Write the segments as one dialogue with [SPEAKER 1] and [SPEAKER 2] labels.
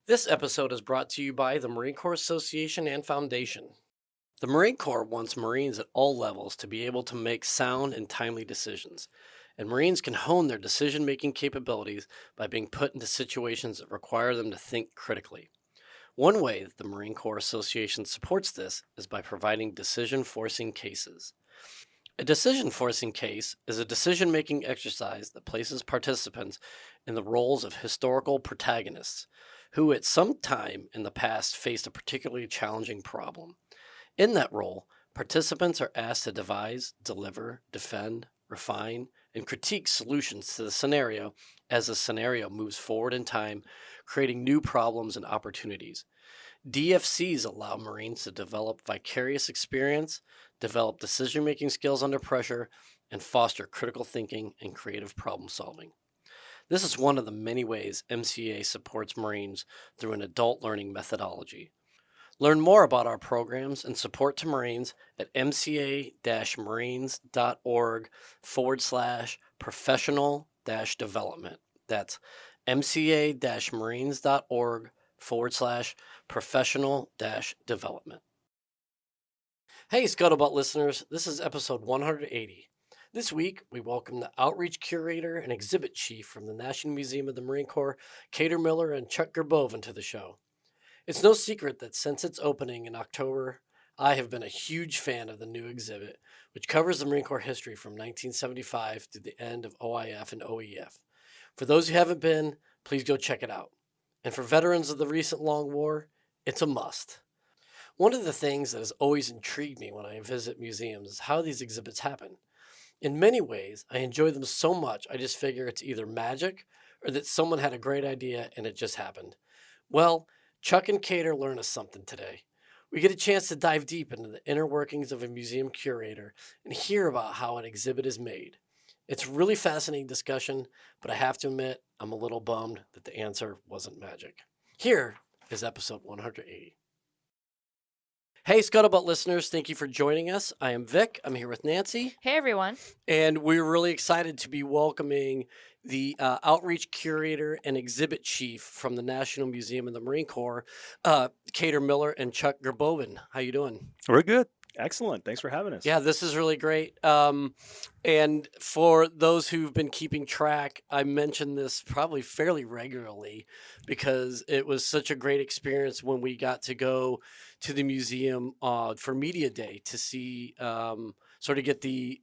[SPEAKER 1] This episode is brought to you by the Marine Corps Association and Foundation. The Marine Corps wants Marines at all levels to be able to make sound and timely decisions, and Marines can hone their decision making capabilities by being put into situations that require them to think critically. One way that the Marine Corps Association supports this is by providing decision forcing cases. A decision forcing case is a decision making exercise that places participants in the roles of historical protagonists who, at some time in the past, faced a particularly challenging problem. In that role, participants are asked to devise, deliver, defend, refine, and critique solutions to the scenario as the scenario moves forward in time, creating new problems and opportunities. DFCs allow Marines to develop vicarious experience, develop decision making skills under pressure, and foster critical thinking and creative problem solving. This is one of the many ways MCA supports Marines through an adult learning methodology. Learn more about our programs and support to Marines at mca-marines.org/professional-development. That's mca-marines.org/professional-development. Hey, Scuttlebutt listeners, this is episode 180. This week, we welcome the Outreach Curator and Exhibit Chief from the National Museum of the Marine Corps, Curator Miller and Chuck Girbovan, to the show. It's no secret that since its opening in October, I have been a huge fan of the new exhibit, which covers the Marine Corps history from 1975 to the end of OIF and OEF. For those who haven't been, please go check it out. And for veterans of the recent long war, it's a must. One of the things that has always intrigued me when I visit museums is how these exhibits happen. In many ways, I enjoy them so much, I just figure it's either magic or that someone had a great idea and it just happened. Well, Chuck and Cater learn us something today. We get a chance to dive deep into the inner workings of a museum curator and hear about how an exhibit is made. It's a really fascinating discussion, but I have to admit, I'm a little bummed that the answer wasn't magic. Here is episode 180. Hey, Scuttlebutt listeners, thank you for joining us. I am Vic. I'm here with Nancy.
[SPEAKER 2] Hey, everyone.
[SPEAKER 1] And we're really excited to be welcoming the Outreach Curator and Exhibit Chief from the National Museum of the Marine Corps, Curator Miller and Chuck Girbovan. How you doing?
[SPEAKER 3] We're good. Excellent. Thanks for having us.
[SPEAKER 1] Yeah, this is really great. And for those who've been keeping track, I mention this probably fairly regularly because it was such a great experience when we got to go to the museum for Media Day to see, sort of get the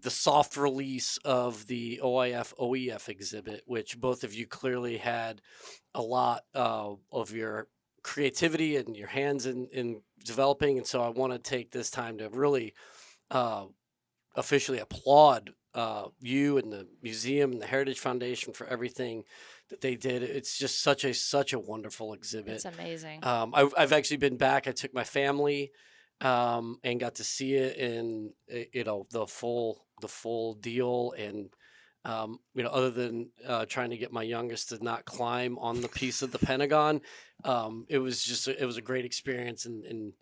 [SPEAKER 1] soft release of the OIF OEF exhibit, which both of you clearly had a lot of your creativity and your hands in developing. And so I want to take this time to really officially applaud you and the museum and the Heritage Foundation for everything that they did. It's just such a wonderful exhibit.
[SPEAKER 2] It's amazing.
[SPEAKER 1] I've actually been back. I took my family and got to see it in the full deal. And other than trying to get my youngest to not climb on the piece of the Pentagon, it was a great experience, and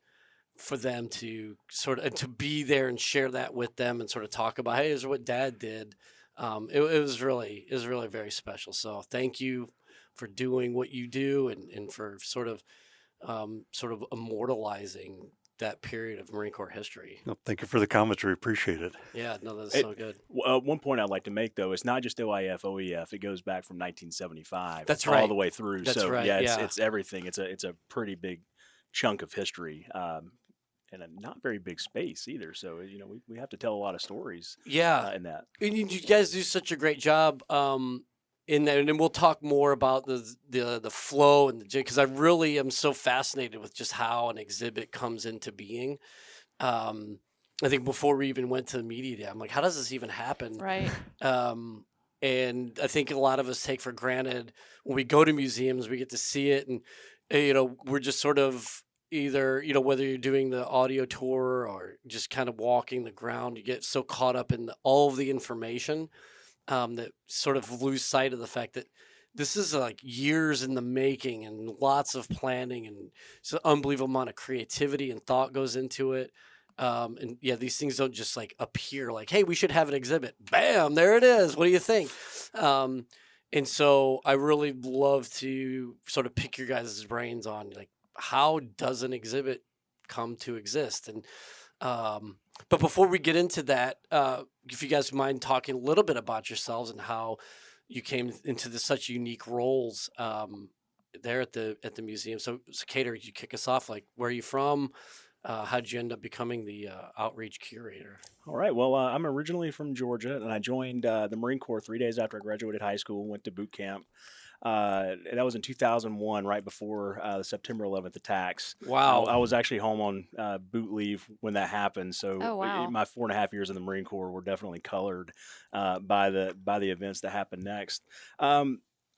[SPEAKER 1] for them to to be there and share that with them and sort of talk about, hey, this is what Dad did. It was really very special. So thank you for doing what you do and for sort of immortalizing that period of Marine Corps history.
[SPEAKER 3] Well, thank you for the comments. We appreciate it.
[SPEAKER 1] Yeah, no, that's so good.
[SPEAKER 4] One point I'd like to make, though, it's not just OIF, OEF. It goes back from 1975.
[SPEAKER 1] That's right.
[SPEAKER 4] All the way through.
[SPEAKER 1] That's
[SPEAKER 4] so,
[SPEAKER 1] right,
[SPEAKER 4] yeah, it's everything. It's a pretty big chunk of history and a not very big space either. So, we have to tell a lot of stories in that.
[SPEAKER 1] And you guys do such a great job in that, and then we'll talk more about the flow and because I really am so fascinated with just how an exhibit comes into being. I think before we even went to the Media Day, I'm like, how does this even happen?
[SPEAKER 2] Right.
[SPEAKER 1] And I think a lot of us take for granted when we go to museums, we get to see it, and we're just sort of either whether you're doing the audio tour or just kind of walking the ground, you get so caught up in all of the information that sort of lose sight of the fact that this is like years in the making and lots of planning, and it's an unbelievable amount of creativity and thought goes into it. And yeah, these things don't just like appear like, hey, we should have an exhibit. Bam, there it is. What do you think? And so I really love to sort of pick your guys' brains on like how does an exhibit come to exist? And but before we get into that, if you guys mind talking a little bit about yourselves and how you came into such unique roles there at the museum. So Cater, you kick us off. Like, where are you from? How did you end up becoming the outreach curator?
[SPEAKER 4] All right. Well, I'm originally from Georgia, and I joined the Marine Corps 3 days after I graduated high school. Went to boot camp. And that was in 2001, right before the September 11th attacks.
[SPEAKER 1] Wow.
[SPEAKER 4] I was actually home on boot leave when that happened. So
[SPEAKER 2] Oh, wow.
[SPEAKER 4] my 4.5 years in the Marine Corps were definitely colored by the events that happened next.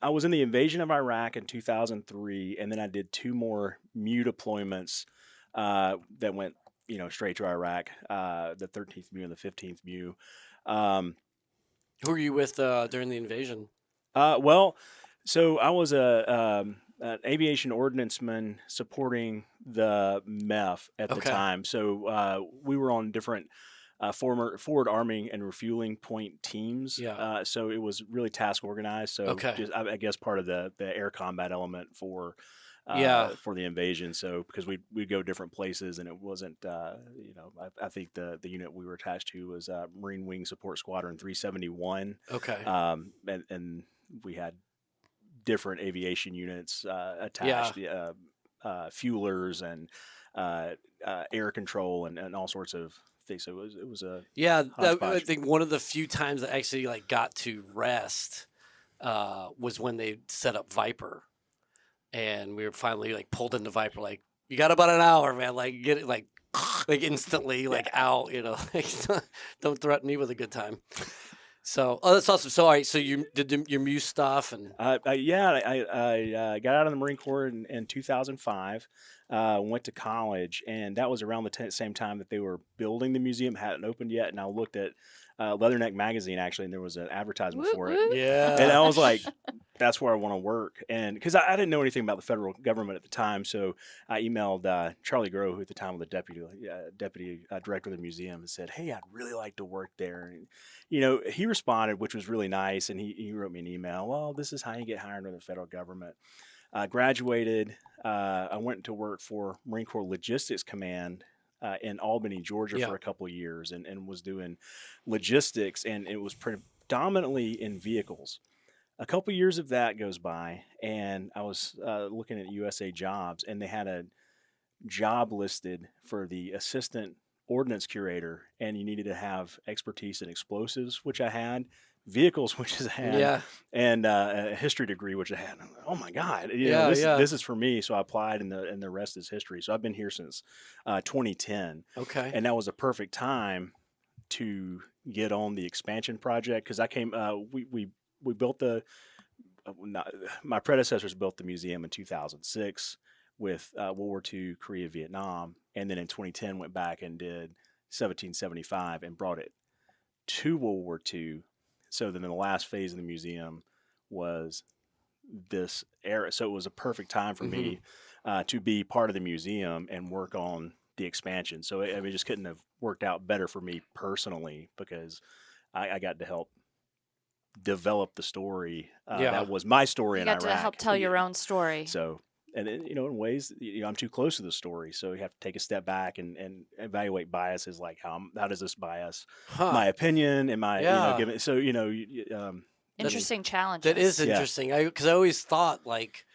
[SPEAKER 4] I was in the invasion of Iraq in 2003, and then I did 2 more MU deployments that went, straight to Iraq, the 13th MU and the 15th MU.
[SPEAKER 1] Who were you with during the invasion?
[SPEAKER 4] Well, so I was an aviation ordnanceman supporting the MEF at the
[SPEAKER 1] Okay.
[SPEAKER 4] time. So we were on different forward arming and refueling point teams.
[SPEAKER 1] Yeah.
[SPEAKER 4] So it was really task organized. So
[SPEAKER 1] Okay.
[SPEAKER 4] just, I guess part of the air combat element for
[SPEAKER 1] Yeah.
[SPEAKER 4] for the invasion. So because we'd go different places, and it wasn't I think the unit we were attached to was Marine Wing Support Squadron 371.
[SPEAKER 1] Okay.
[SPEAKER 4] And we had different aviation units attached, fuelers and air control and all sorts of things. So it was a
[SPEAKER 1] Yeah, I
[SPEAKER 4] hodgepodge.
[SPEAKER 1] think one of the few times that actually like got to rest was when they set up Viper, and we were finally like pulled into Viper. Like, you got about an hour, man. Like, get it like instantly like out. Like, don't threaten me with a good time. So, that's awesome. So, all right, so you did your Muse stuff, and
[SPEAKER 4] I got out of the Marine Corps in 2005. Went to college, and that was around the same time that they were building the museum. Hadn't opened yet, and I looked at Leatherneck magazine actually, and there was an advertisement
[SPEAKER 2] Woot
[SPEAKER 4] for
[SPEAKER 2] woot.
[SPEAKER 4] it.
[SPEAKER 1] yeah,
[SPEAKER 4] And I was like, that's where I want to work. And because I didn't know anything about the federal government at the time, so I emailed Charlie Groh, who at the time was the deputy director of the museum, and said, hey, I'd really like to work there. And, he responded, which was really nice. And he wrote me an email. Well, this is how you get hired into the federal government. Graduated. I went to work for Marine Corps Logistics Command in Albany, Georgia
[SPEAKER 1] Yeah.
[SPEAKER 4] for a couple of years, and was doing logistics, and it was predominantly in vehicles. A couple years of that goes by, and I was looking at USA Jobs, and they had a job listed for the assistant ordnance curator, and you needed to have expertise in explosives, which I had, vehicles, which I had,
[SPEAKER 1] yeah,
[SPEAKER 4] and a history degree, which I had. I'm like, oh my God,
[SPEAKER 1] Yeah.
[SPEAKER 4] this is for me. So I applied, and the rest is history. So I've been here since 2010,
[SPEAKER 1] okay,
[SPEAKER 4] and that was a perfect time to get on the expansion project because I came. We built my predecessors built the museum in 2006 with World War II, Korea, Vietnam, and then in 2010 went back and did 1775 and brought it to World War II. So then the last phase of the museum was this era. So it was a perfect time for me to be part of the museum and work on the expansion. So it just couldn't have worked out better for me personally because I got to help develop the story. That was my story
[SPEAKER 2] You
[SPEAKER 4] in
[SPEAKER 2] got
[SPEAKER 4] Iraq.
[SPEAKER 2] to help tell your own story.
[SPEAKER 4] So, and then, in ways, I'm too close to the story. So you have to take a step back and evaluate biases, like how does this bias my opinion? Am I,
[SPEAKER 1] Yeah.
[SPEAKER 4] giving, so,
[SPEAKER 2] Interesting challenges.
[SPEAKER 1] that is
[SPEAKER 4] Yeah.
[SPEAKER 1] interesting. Because I always thought like.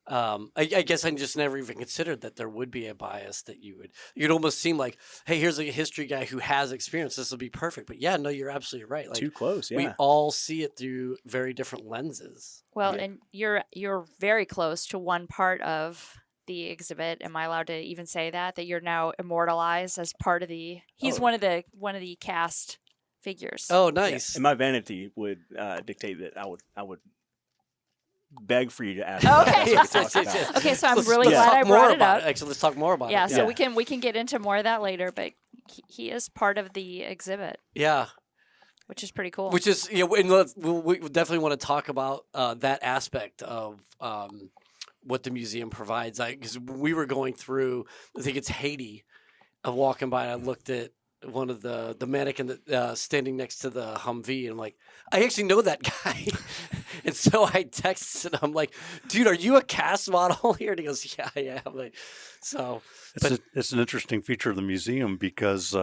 [SPEAKER 1] I guess I just never even considered that there would be a bias that you'd almost seem like, hey, here's a history guy who has experience. This will be perfect. But yeah, no, you're absolutely right. Like,
[SPEAKER 4] too close.
[SPEAKER 1] we
[SPEAKER 4] Yeah.
[SPEAKER 1] all see it through very different lenses.
[SPEAKER 2] Well,
[SPEAKER 4] Yeah.
[SPEAKER 2] and you're very close to one part of the exhibit. Am I allowed to even say that you're now immortalized as part of the? He's
[SPEAKER 4] Oh.
[SPEAKER 2] one of the cast figures.
[SPEAKER 1] Oh,
[SPEAKER 4] Yeah.
[SPEAKER 1] nice.
[SPEAKER 4] And my vanity would dictate that I would beg for you to ask. me
[SPEAKER 2] Okay.
[SPEAKER 4] what else we could talk about.
[SPEAKER 2] Okay, so I'm
[SPEAKER 1] Let's-
[SPEAKER 2] really
[SPEAKER 1] let's
[SPEAKER 2] glad
[SPEAKER 1] talk
[SPEAKER 2] I
[SPEAKER 1] more
[SPEAKER 2] brought it
[SPEAKER 1] about
[SPEAKER 2] up.
[SPEAKER 1] Actually, let's talk more about
[SPEAKER 2] Yeah,
[SPEAKER 1] it.
[SPEAKER 2] so
[SPEAKER 4] Yeah.
[SPEAKER 2] we can get into more of that later, but he is part of the exhibit,
[SPEAKER 1] Yeah.
[SPEAKER 2] which is pretty cool.
[SPEAKER 1] Which is, and we definitely want to talk about that aspect of what the museum provides. Because we were going through, I think it's Haiti, of walking by, and I looked at one of the mannequin that standing next to the Humvee, and I'm like, I actually know that guy, and so I texted him. I'm like, dude, are you a cast model here? And he goes, yeah, I am. Like, so, but
[SPEAKER 3] It's an interesting feature of the museum because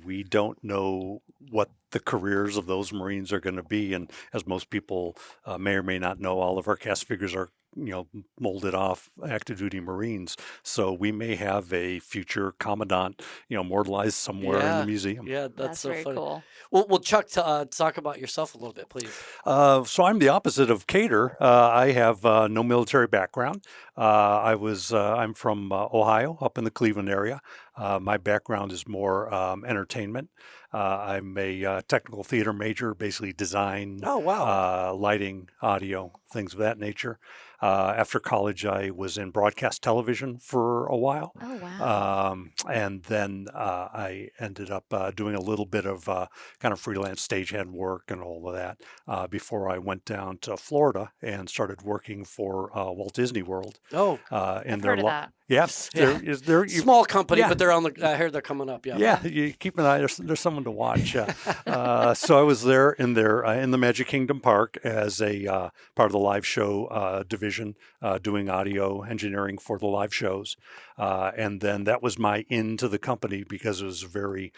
[SPEAKER 3] we don't know what the careers of those Marines are going to be, and as most people may or may not know, all of our cast figures are molded off active duty Marines. So we may have a future commandant immortalized somewhere in the
[SPEAKER 1] yeah,
[SPEAKER 3] museum.
[SPEAKER 1] yeah, that's
[SPEAKER 2] That's
[SPEAKER 1] so
[SPEAKER 2] very
[SPEAKER 1] funny.
[SPEAKER 2] cool.
[SPEAKER 1] Well, Chuck, talk about yourself a little bit, please.
[SPEAKER 3] So I'm the opposite of Cater. I have no military background. I'm from Ohio, up in the Cleveland area. My background is more entertainment. I'm a technical theater major, basically design,
[SPEAKER 1] Oh, wow.
[SPEAKER 3] lighting, audio, things of that nature. After college, I was in broadcast television for a while.
[SPEAKER 2] Oh, wow.
[SPEAKER 3] And then I ended up doing a little bit of kind of freelance stagehand work and all of that before I went down to Florida and started working for Walt Disney World.
[SPEAKER 1] Oh,
[SPEAKER 3] In
[SPEAKER 2] I've
[SPEAKER 3] their
[SPEAKER 2] heard of that.
[SPEAKER 3] Yes,
[SPEAKER 1] yeah.
[SPEAKER 3] there
[SPEAKER 1] Small company,
[SPEAKER 3] yeah.
[SPEAKER 1] but they're on the. I heard they're coming up. Yeah.
[SPEAKER 3] Yeah, you keep an eye. There's someone to watch. So I was there in the Magic Kingdom Park as a part of the live show division, doing audio engineering for the live shows, and then that was my into the company because it was very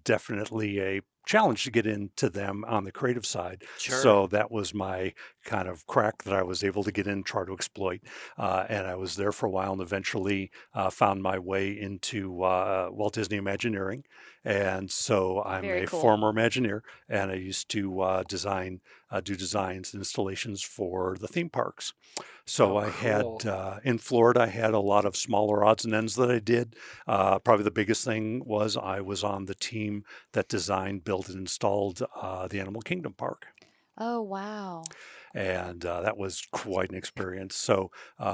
[SPEAKER 3] definitely a challenge to get into them on the creative side.
[SPEAKER 1] Sure.
[SPEAKER 3] So that was my kind of crack that I was able to get in, try to exploit, and I was there for a while and eventually found my way into Walt Disney Imagineering. And so I'm
[SPEAKER 2] Very
[SPEAKER 3] a
[SPEAKER 2] cool.
[SPEAKER 3] former Imagineer, and I used to do designs and installations for the theme parks. So
[SPEAKER 1] Oh,
[SPEAKER 3] I
[SPEAKER 1] cool.
[SPEAKER 3] had in Florida, I had a lot of smaller odds and ends that I did. Probably the biggest thing was I was on the team that designed, built, and installed the Animal Kingdom Park.
[SPEAKER 2] Oh, wow.
[SPEAKER 3] And that was quite an experience. So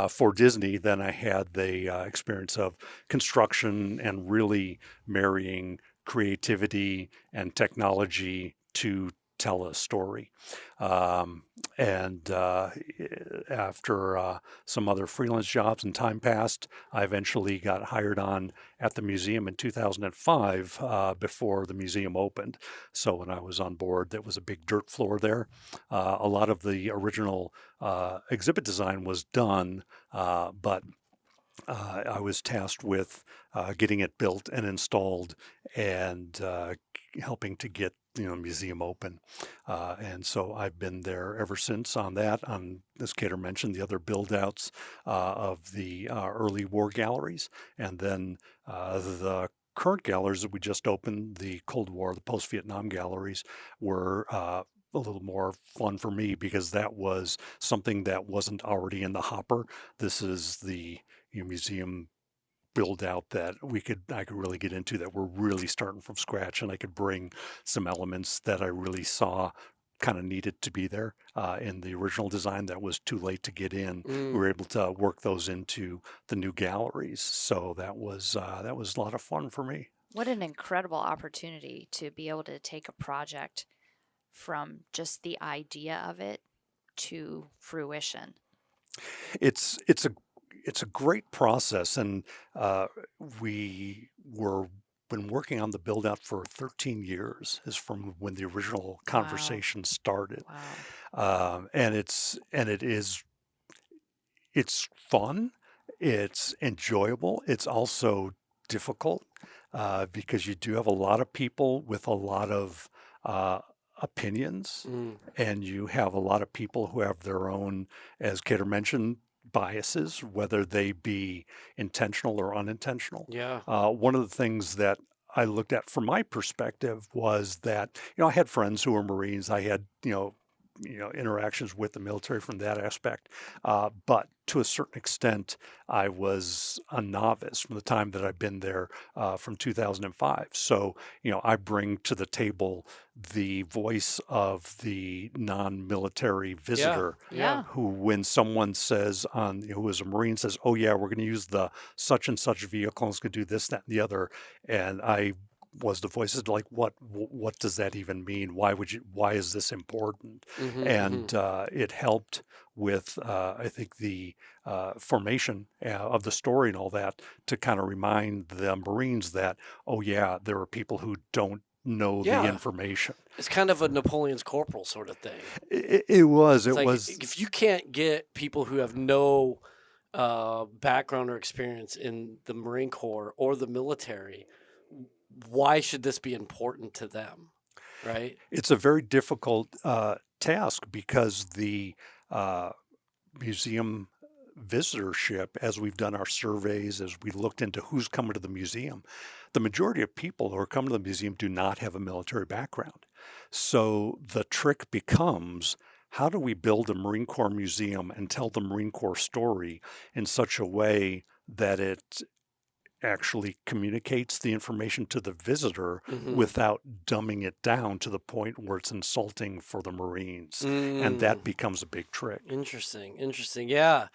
[SPEAKER 3] for Disney, then I had the experience of construction and really marrying creativity and technology to tell a story. And after some other freelance jobs and time passed, I eventually got hired on at the museum in 2005 before the museum opened. So when I was on board, there was a big dirt floor there. A lot of the original exhibit design was done, but I was tasked with getting it built and installed and helping to get museum open. And so I've been there ever since on that. On, as Cater mentioned, the other build outs of the early war galleries, and then the current galleries that we just opened, the Cold War, the post-Vietnam galleries, were a little more fun for me because that was something that wasn't already in the hopper. This is the museum build out that I could really get into, that we're really starting from scratch, and I could bring some elements that I really saw kind of needed to be there in the original design that was too late to get in. We were able to work those into the new galleries, so that was a lot of fun for me.
[SPEAKER 2] What an incredible opportunity to be able to take a project from just the idea of it to fruition.
[SPEAKER 3] It's a great process, and we were been working on the build out for 13 years, is from when the original conversation started.
[SPEAKER 2] Wow.
[SPEAKER 3] And it's fun, it's enjoyable, it's also difficult because you do have a lot of people with a lot of opinions, and you have a lot of people who have their own, as Kater mentioned, biases, whether they be intentional or unintentional.
[SPEAKER 1] Yeah.
[SPEAKER 3] One of the things that I looked at from my perspective was that I had friends who were Marines. I had interactions with the military from that aspect, but to a certain extent, I was a novice from the time that I've been there from 2005. So I bring to the table the voice of the non-military visitor.
[SPEAKER 2] Yeah.
[SPEAKER 3] Who, when someone says who is a Marine, says, "Oh yeah, we're going to use the such and such vehicle, and it's going to do this, that, and the other," and I was the voices like, what does that even mean? Why is this important? And it helped with, I think, the formation of the story and all that, to kind of remind the Marines that, oh yeah, there are people who don't know the
[SPEAKER 1] Yeah.
[SPEAKER 3] information.
[SPEAKER 1] It's kind of a Napoleon's corporal sort of thing.
[SPEAKER 3] It was.
[SPEAKER 1] It's
[SPEAKER 3] It
[SPEAKER 1] like
[SPEAKER 3] was.
[SPEAKER 1] if you can't get people who have no background or experience in the Marine Corps or the military, why should this be important to them? Right?
[SPEAKER 3] It's a very difficult task, because the museum visitorship, as we've done our surveys, as we looked into who's coming to the museum, the majority of people who are coming to the museum do not have a military background. So the trick becomes, how do we build a Marine Corps museum and tell the Marine Corps story in such a way that it actually communicates the information to the visitor without dumbing it down to the point where it's insulting for the Marines. And that becomes a big trick.
[SPEAKER 1] Interesting. Yeah.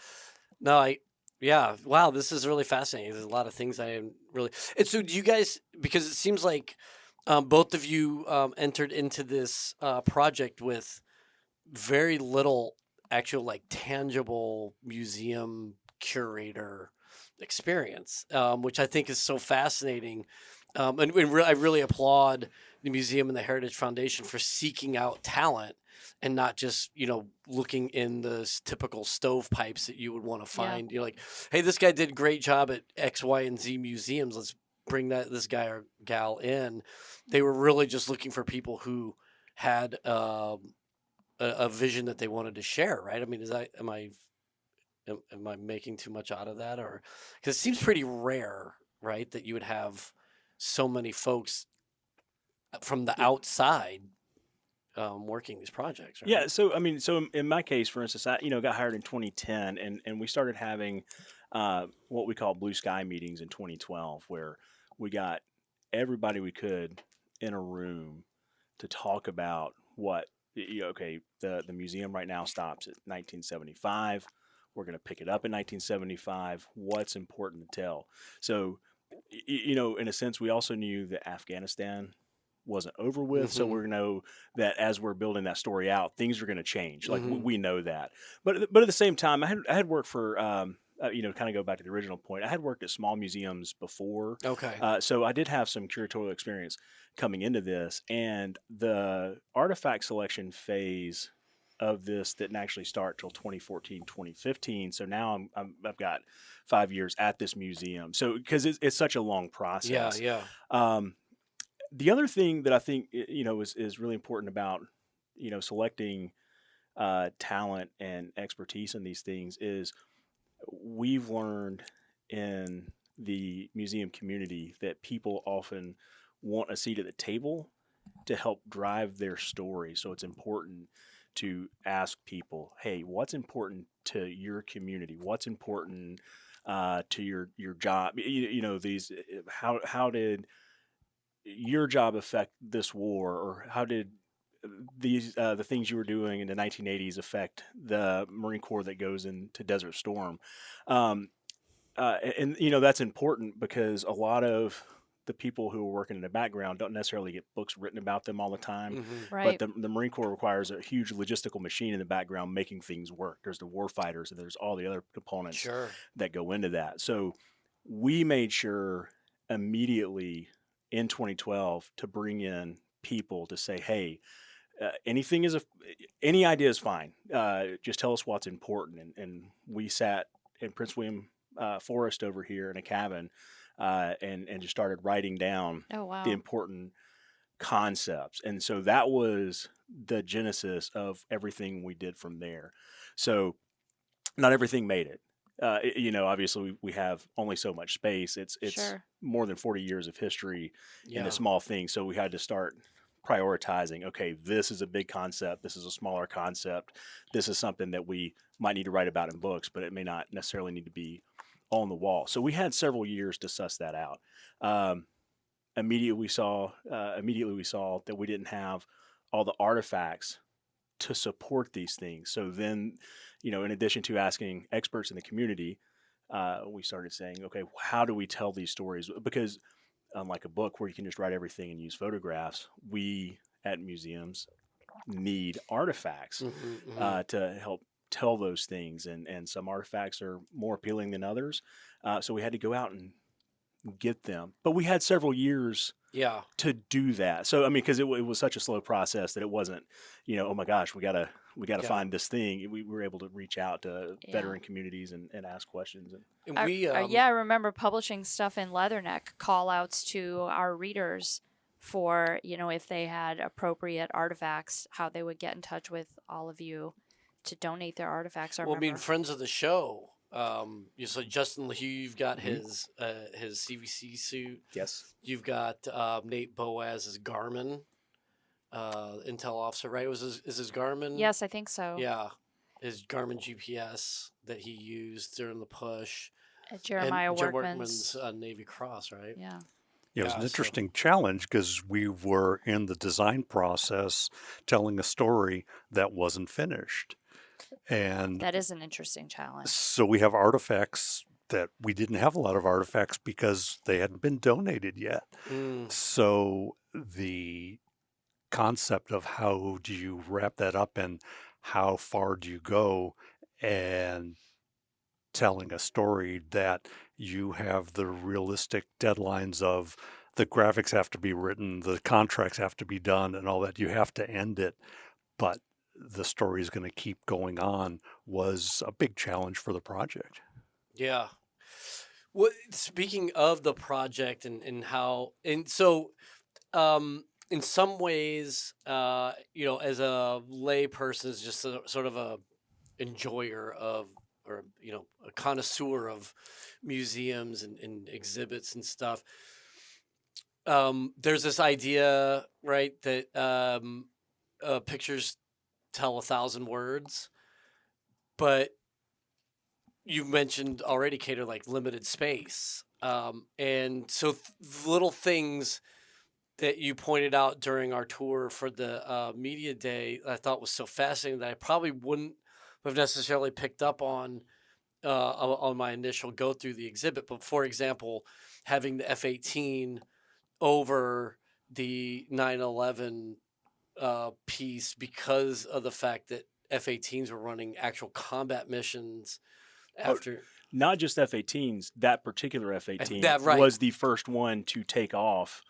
[SPEAKER 1] No, yeah. Wow, this is really fascinating. There's a lot of things I am really. And so, do you guys? Because it seems like both of you entered into this project with very little actual, like, tangible museum curator experience, which I think is so fascinating. I really applaud the museum and the Heritage Foundation for seeking out talent and not just, looking in the typical stovepipes that you would want to find. You're like, hey, this guy did a great job at X, Y, and Z museums. Let's bring this guy or gal in. They were really just looking for people who had a vision that they wanted to share, right? I mean, am I making too much out of that? Or because it seems pretty rare, right, that you would have so many folks from the outside working these projects, right?
[SPEAKER 4] Yeah. So, I mean, so in my case, for instance, I got hired in 2010, and we started having what we call blue sky meetings in 2012, where we got everybody we could in a room to talk about what, okay, the museum right now stops at 1975. We're going to pick it up in 1975. What's important to tell? So, in a sense, we also knew that Afghanistan wasn't over with. So we know that as we're building that story out, things are going to change. Like we know that. But at the same time, I had worked for kind of go back to the original point. I had worked at small museums before.
[SPEAKER 1] Okay.
[SPEAKER 4] So I did have some curatorial experience coming into this, and the artifact selection phase of this didn't actually start till 2014, 2015. So now I've got 5 years at this museum. So because it's such a long process.
[SPEAKER 1] Yeah.
[SPEAKER 4] The other thing that I think is really important about selecting talent and expertise in these things is we've learned in the museum community that people often want a seat at the table to help drive their story. So it's important to ask people, hey, what's important to your community? What's important to your job? These how did your job affect this war, or how did these the things you were doing in the 1980s affect the Marine Corps that goes into Desert Storm? And that's important because a lot of the people who are working in the background don't necessarily get books written about them all the time.
[SPEAKER 2] Right.
[SPEAKER 4] But the Marine Corps requires a huge logistical machine in the background making things work. There's the war fighters and there's all the other components
[SPEAKER 1] Sure.
[SPEAKER 4] that go into that. So we made sure immediately in 2012 to bring in people to say, hey, any idea is fine. Just tell us what's important. And we sat in Prince William Forest over here in a cabin and just started writing down
[SPEAKER 2] Oh, wow.
[SPEAKER 4] the important concepts. And so that was the genesis of everything we did from there. So not everything made it. Obviously we have only so much space. It's
[SPEAKER 2] Sure.
[SPEAKER 4] more than 40 years of history in
[SPEAKER 1] Yeah.
[SPEAKER 4] a small thing. So we had to start prioritizing, okay, this is a big concept. This is a smaller concept. This is something that we might need to write about in books, but it may not necessarily need to be on the wall. So we had several years to suss that out. Immediately we saw that we didn't have all the artifacts to support these things. So then, in addition to asking experts in the community, we started saying, okay, how do we tell these stories? Because unlike a book where you can just write everything and use photographs, we at museums need artifacts to help tell those things, and some artifacts are more appealing than others. So we had to go out and get them, but we had several years
[SPEAKER 1] Yeah.
[SPEAKER 4] to do that. So I mean, because it was such a slow process that it wasn't, oh my gosh, we gotta
[SPEAKER 1] Yeah.
[SPEAKER 4] find this thing. We were able to reach out to
[SPEAKER 2] Yeah.
[SPEAKER 4] veteran communities and ask questions.
[SPEAKER 1] And
[SPEAKER 2] I,
[SPEAKER 1] we,
[SPEAKER 2] yeah, I remember publishing stuff in Leatherneck, call outs to our readers for, if they had appropriate artifacts, how they would get in touch with all of you to donate their artifacts. I
[SPEAKER 1] well, I mean,
[SPEAKER 2] remember.
[SPEAKER 1] friends of the show. So Justin LaHue, you've got
[SPEAKER 4] Mhm.
[SPEAKER 1] his CVC suit.
[SPEAKER 4] Yes.
[SPEAKER 1] You've got Nate Boaz's Garmin, intel officer, right? Is his Garmin?
[SPEAKER 2] Yes, I think so.
[SPEAKER 1] Yeah, his Garmin GPS that he used during the push.
[SPEAKER 2] Jeremiah
[SPEAKER 1] and Jim
[SPEAKER 2] Workman's.
[SPEAKER 1] Navy Cross, right?
[SPEAKER 2] Yeah.
[SPEAKER 3] It was
[SPEAKER 1] Yeah,
[SPEAKER 3] an
[SPEAKER 1] so-
[SPEAKER 3] interesting challenge because we were in the design process telling a story that wasn't finished. And
[SPEAKER 2] That is an interesting challenge.
[SPEAKER 3] so we have artifacts that we didn't have a lot of artifacts because they hadn't been donated yet.
[SPEAKER 1] Mm,
[SPEAKER 3] So the concept of how do you wrap that up and how far do you go, and telling a story that you have the realistic deadlines of the graphics have to be written, the contracts have to be done, and all that. You have to end it, but the story is going to keep going on was a big challenge for the project.
[SPEAKER 1] yeah. What speaking of the project and how and so in some ways as a lay person is just sort of a enjoyer of or a connoisseur of museums and exhibits and stuff. There's this idea, right, that pictures tell 1,000 words, but you mentioned already, Cater, like limited space. And so little things that you pointed out during our tour for the media day I thought was so fascinating that I probably wouldn't have necessarily picked up on my initial go through the exhibit. But for example, having the F-18 over the 9/11 piece because of the fact that F-18s were running actual combat missions after.
[SPEAKER 4] Not just F-18s. That particular F-18
[SPEAKER 1] That, right.
[SPEAKER 4] was the first one to take off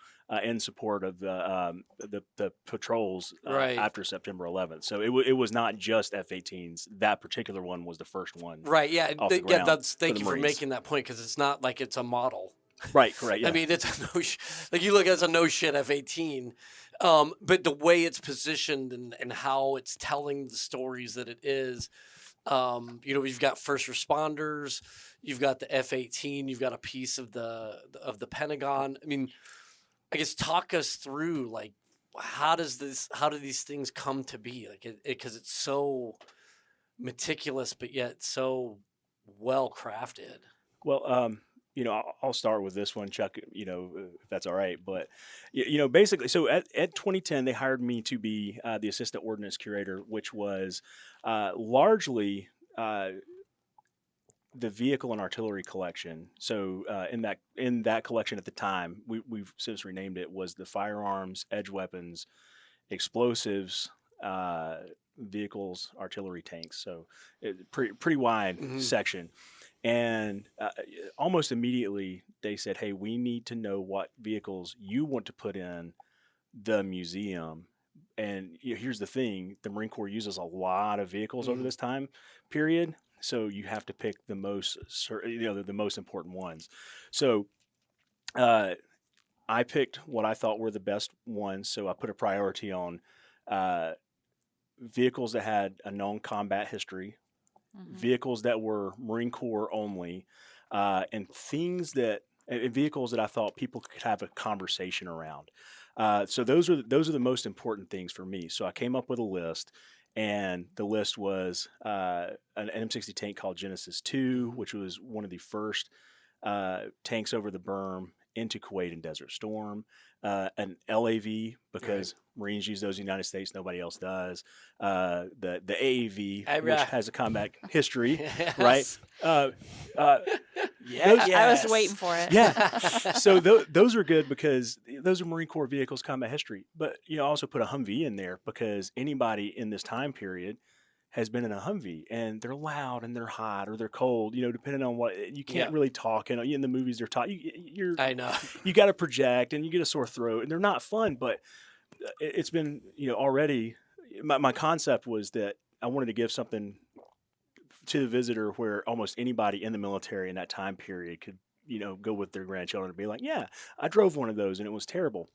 [SPEAKER 4] in support of the patrols
[SPEAKER 1] Right.
[SPEAKER 4] after September 11th. So it was not just F-18s. That particular one was the first one.
[SPEAKER 1] Right. Yeah.
[SPEAKER 4] Off the
[SPEAKER 1] Yeah.
[SPEAKER 4] ground
[SPEAKER 1] Thank
[SPEAKER 4] for
[SPEAKER 1] you
[SPEAKER 4] the
[SPEAKER 1] for
[SPEAKER 4] Marines.
[SPEAKER 1] making that point because it's not like it's a model.
[SPEAKER 4] Right. Correct. Yeah.
[SPEAKER 1] I mean, it's a like you look at it's a no shit F-18, but the way it's positioned and how it's telling the stories that it is, you've got first responders, you've got the F-18, you've got a piece of the Pentagon. I mean, I guess talk us through like how do these things come to be? Like because it's so meticulous, but yet so well crafted.
[SPEAKER 4] Well, I'll start with this one, Chuck, if that's all right. But, basically, so at 2010, they hired me to be the assistant ordnance curator, which was largely the vehicle and artillery collection. So in that collection at the time, we've since renamed it, was the firearms, edge weapons, explosives, vehicles, artillery, tanks. So pretty wide section. And almost immediately they said, hey, we need to know what vehicles you want to put in the museum. And here's the thing, the Marine Corps uses a lot of vehicles over this time period. So you have to pick the most, the most important ones. So I picked what I thought were the best ones. So I put a priority on vehicles that had a known combat history, vehicles that were Marine Corps only, and vehicles that I thought people could have a conversation around. So those are the most important things for me. So I came up with a list, and the list was an M60 tank called Genesis 2, which was one of the first tanks over the berm into Kuwait and Desert Storm, an LAV, because Marines use those in the United States, nobody else does. The AAV, which has a combat history,
[SPEAKER 1] Yes.
[SPEAKER 4] right?
[SPEAKER 1] Yeah,
[SPEAKER 2] I was waiting for it.
[SPEAKER 4] Yeah. So those are good because those are Marine Corps vehicles, combat history. But also put a Humvee in there because anybody in this time period has been in a Humvee, and they're loud and they're hot or they're cold. Depending on what you can't
[SPEAKER 1] Yeah.
[SPEAKER 4] really talk. And in the movies, they're talking.
[SPEAKER 1] I know.
[SPEAKER 4] You got to project, and you get a sore throat, and they're not fun. But it's been already. My concept was that I wanted to give something to the visitor where almost anybody in the military in that time period could go with their grandchildren and be like, yeah, I drove one of those and it was terrible.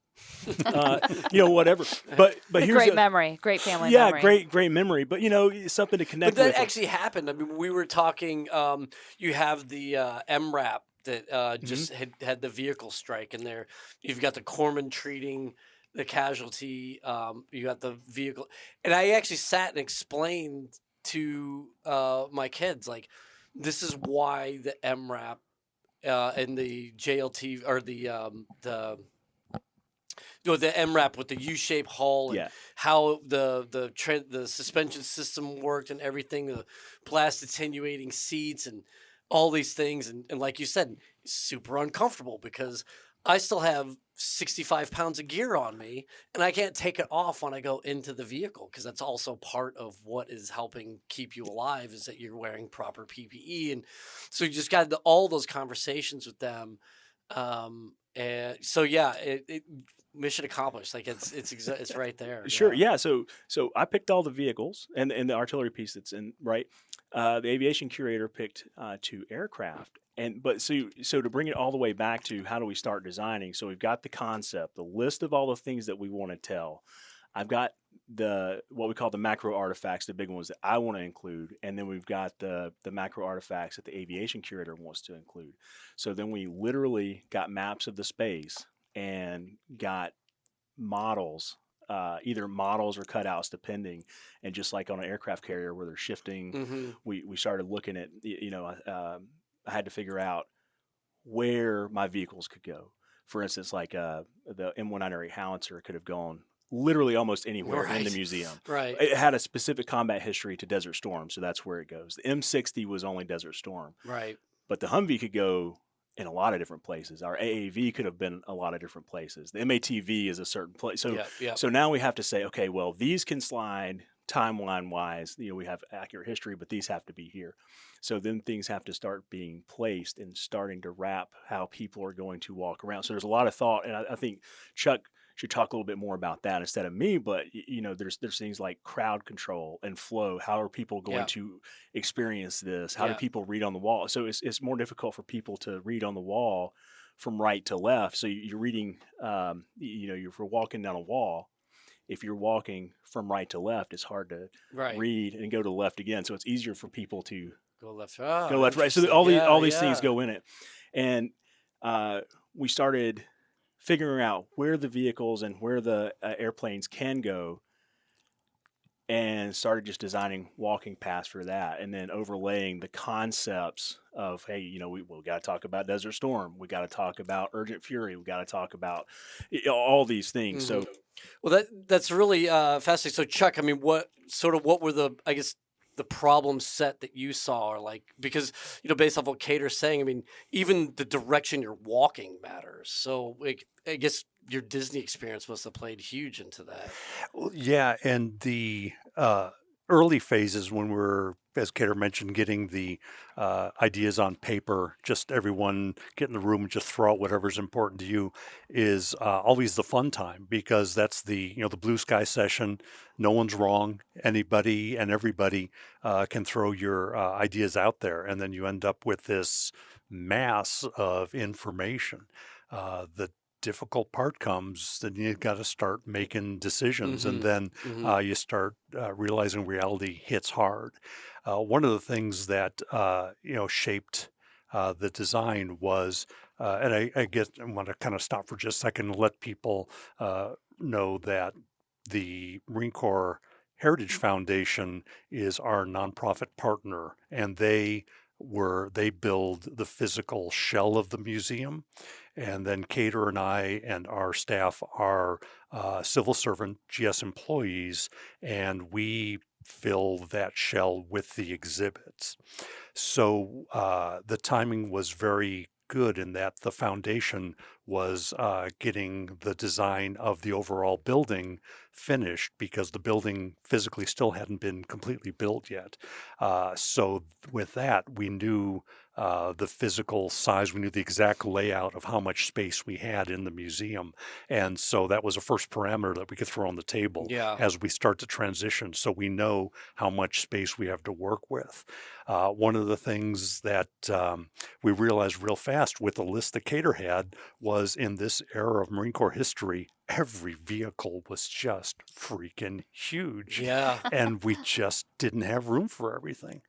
[SPEAKER 4] Whatever. But here's
[SPEAKER 2] Great memory, great family
[SPEAKER 4] yeah,
[SPEAKER 2] memory.
[SPEAKER 4] great memory. But something to
[SPEAKER 1] But
[SPEAKER 4] connect
[SPEAKER 1] that
[SPEAKER 4] with.
[SPEAKER 1] actually happened. I mean, we were talking. You have the MRAP that just had the vehicle strike, and there you've got the corpsman treating the casualty. You got the vehicle, and I actually sat and explained to my kids like, this is why the MRAP and the JLT or the MRAP with the U-shaped hull and
[SPEAKER 4] Yeah.
[SPEAKER 1] how the suspension system worked and everything, the blast attenuating seats and all these things, and like you said, super uncomfortable because I still have 65 pounds of gear on me and I can't take it off when I go into the vehicle because that's also part of what is helping keep you alive is that you're wearing proper PPE, and so you just got all those conversations with them. And so yeah, it mission accomplished. Like it's right there.
[SPEAKER 4] Sure.
[SPEAKER 1] Yeah.
[SPEAKER 4] Yeah. So I picked all the vehicles and the artillery piece that's in right. The aviation curator picked 2 aircraft, but to bring it all the way back to how do we start designing? So we've got the concept, the list of all the things that we want to tell. I've got what we call the macro artifacts, the big ones that I want to include, and then we've got the macro artifacts that the aviation curator wants to include. So then we literally got maps of the space and got models, either models or cutouts, depending. And just like on an aircraft carrier where they're shifting, we started looking at, I had to figure out where my vehicles could go. For instance, like the M198 howitzer could have gone literally almost anywhere in the museum.
[SPEAKER 1] Right.
[SPEAKER 4] It had a specific combat history to Desert Storm, so that's where it goes. The M60 was only Desert Storm.
[SPEAKER 1] Right.
[SPEAKER 4] But the Humvee could go in a lot of different places. Our AAV could have been a lot of different places. The MATV is a certain place. So now we have to say, okay, well, these can slide timeline wise. We have accurate history, but these have to be here. So then things have to start being placed and starting to wrap how people are going to walk around. So there's a lot of thought, and I think Chuck should talk a little bit more about that instead of me. But there's things like crowd control and flow. How are people going to experience this? How do people read on the wall? So it's more difficult for people to read on the wall from right to left. So you're reading, if you're walking down a wall, if you're walking from right to left, it's hard to read and go to the left again. So it's easier for people to
[SPEAKER 1] go left,
[SPEAKER 4] go left, right. So all these things go in it, and we started figuring out where the vehicles and where the airplanes can go, and started just designing walking paths for that, and then overlaying the concepts of, hey, we got to talk about Desert Storm, we got to talk about Urgent Fury, we got to talk about all these things. So,
[SPEAKER 1] well, that's really fascinating. So, Chuck, I mean, what were the problem set that you saw, or like, because based off what Cater's saying, I mean, even the direction you're walking matters. So like, I guess your Disney experience must have played huge into that.
[SPEAKER 3] Well, yeah, and the early phases when we're, as Cater mentioned, getting the ideas on paper, just everyone get in the room and just throw out whatever's important to you, is always the fun time, because that's the the blue sky session. No one's wrong. Anybody and everybody can throw your ideas out there, and then you end up with this mass of information. The difficult part comes, then you got to start making decisions, and then you start realizing reality hits hard. One of the things that shaped the design was, and I want to kind of stop for just a second and let people know that the Marine Corps Heritage Foundation is our nonprofit partner, and they build the physical shell of the museum. And then Cater and I and our staff are civil servant GS employees, and we fill that shell with the exhibits. So the timing was very good in that the foundation was getting the design of the overall building finished because the building physically still hadn't been completely built yet. So with that, we knew the physical size, we knew the exact layout of how much space we had in the museum. And so that was a first parameter that we could throw on the table
[SPEAKER 1] Yeah.
[SPEAKER 3] as we start to transition, so we know how much space we have to work with. One of the things that we realized real fast with the list that Cater had was in this era of Marine Corps history, every vehicle was just freaking huge.
[SPEAKER 1] Yeah.
[SPEAKER 3] And we just didn't have room for everything.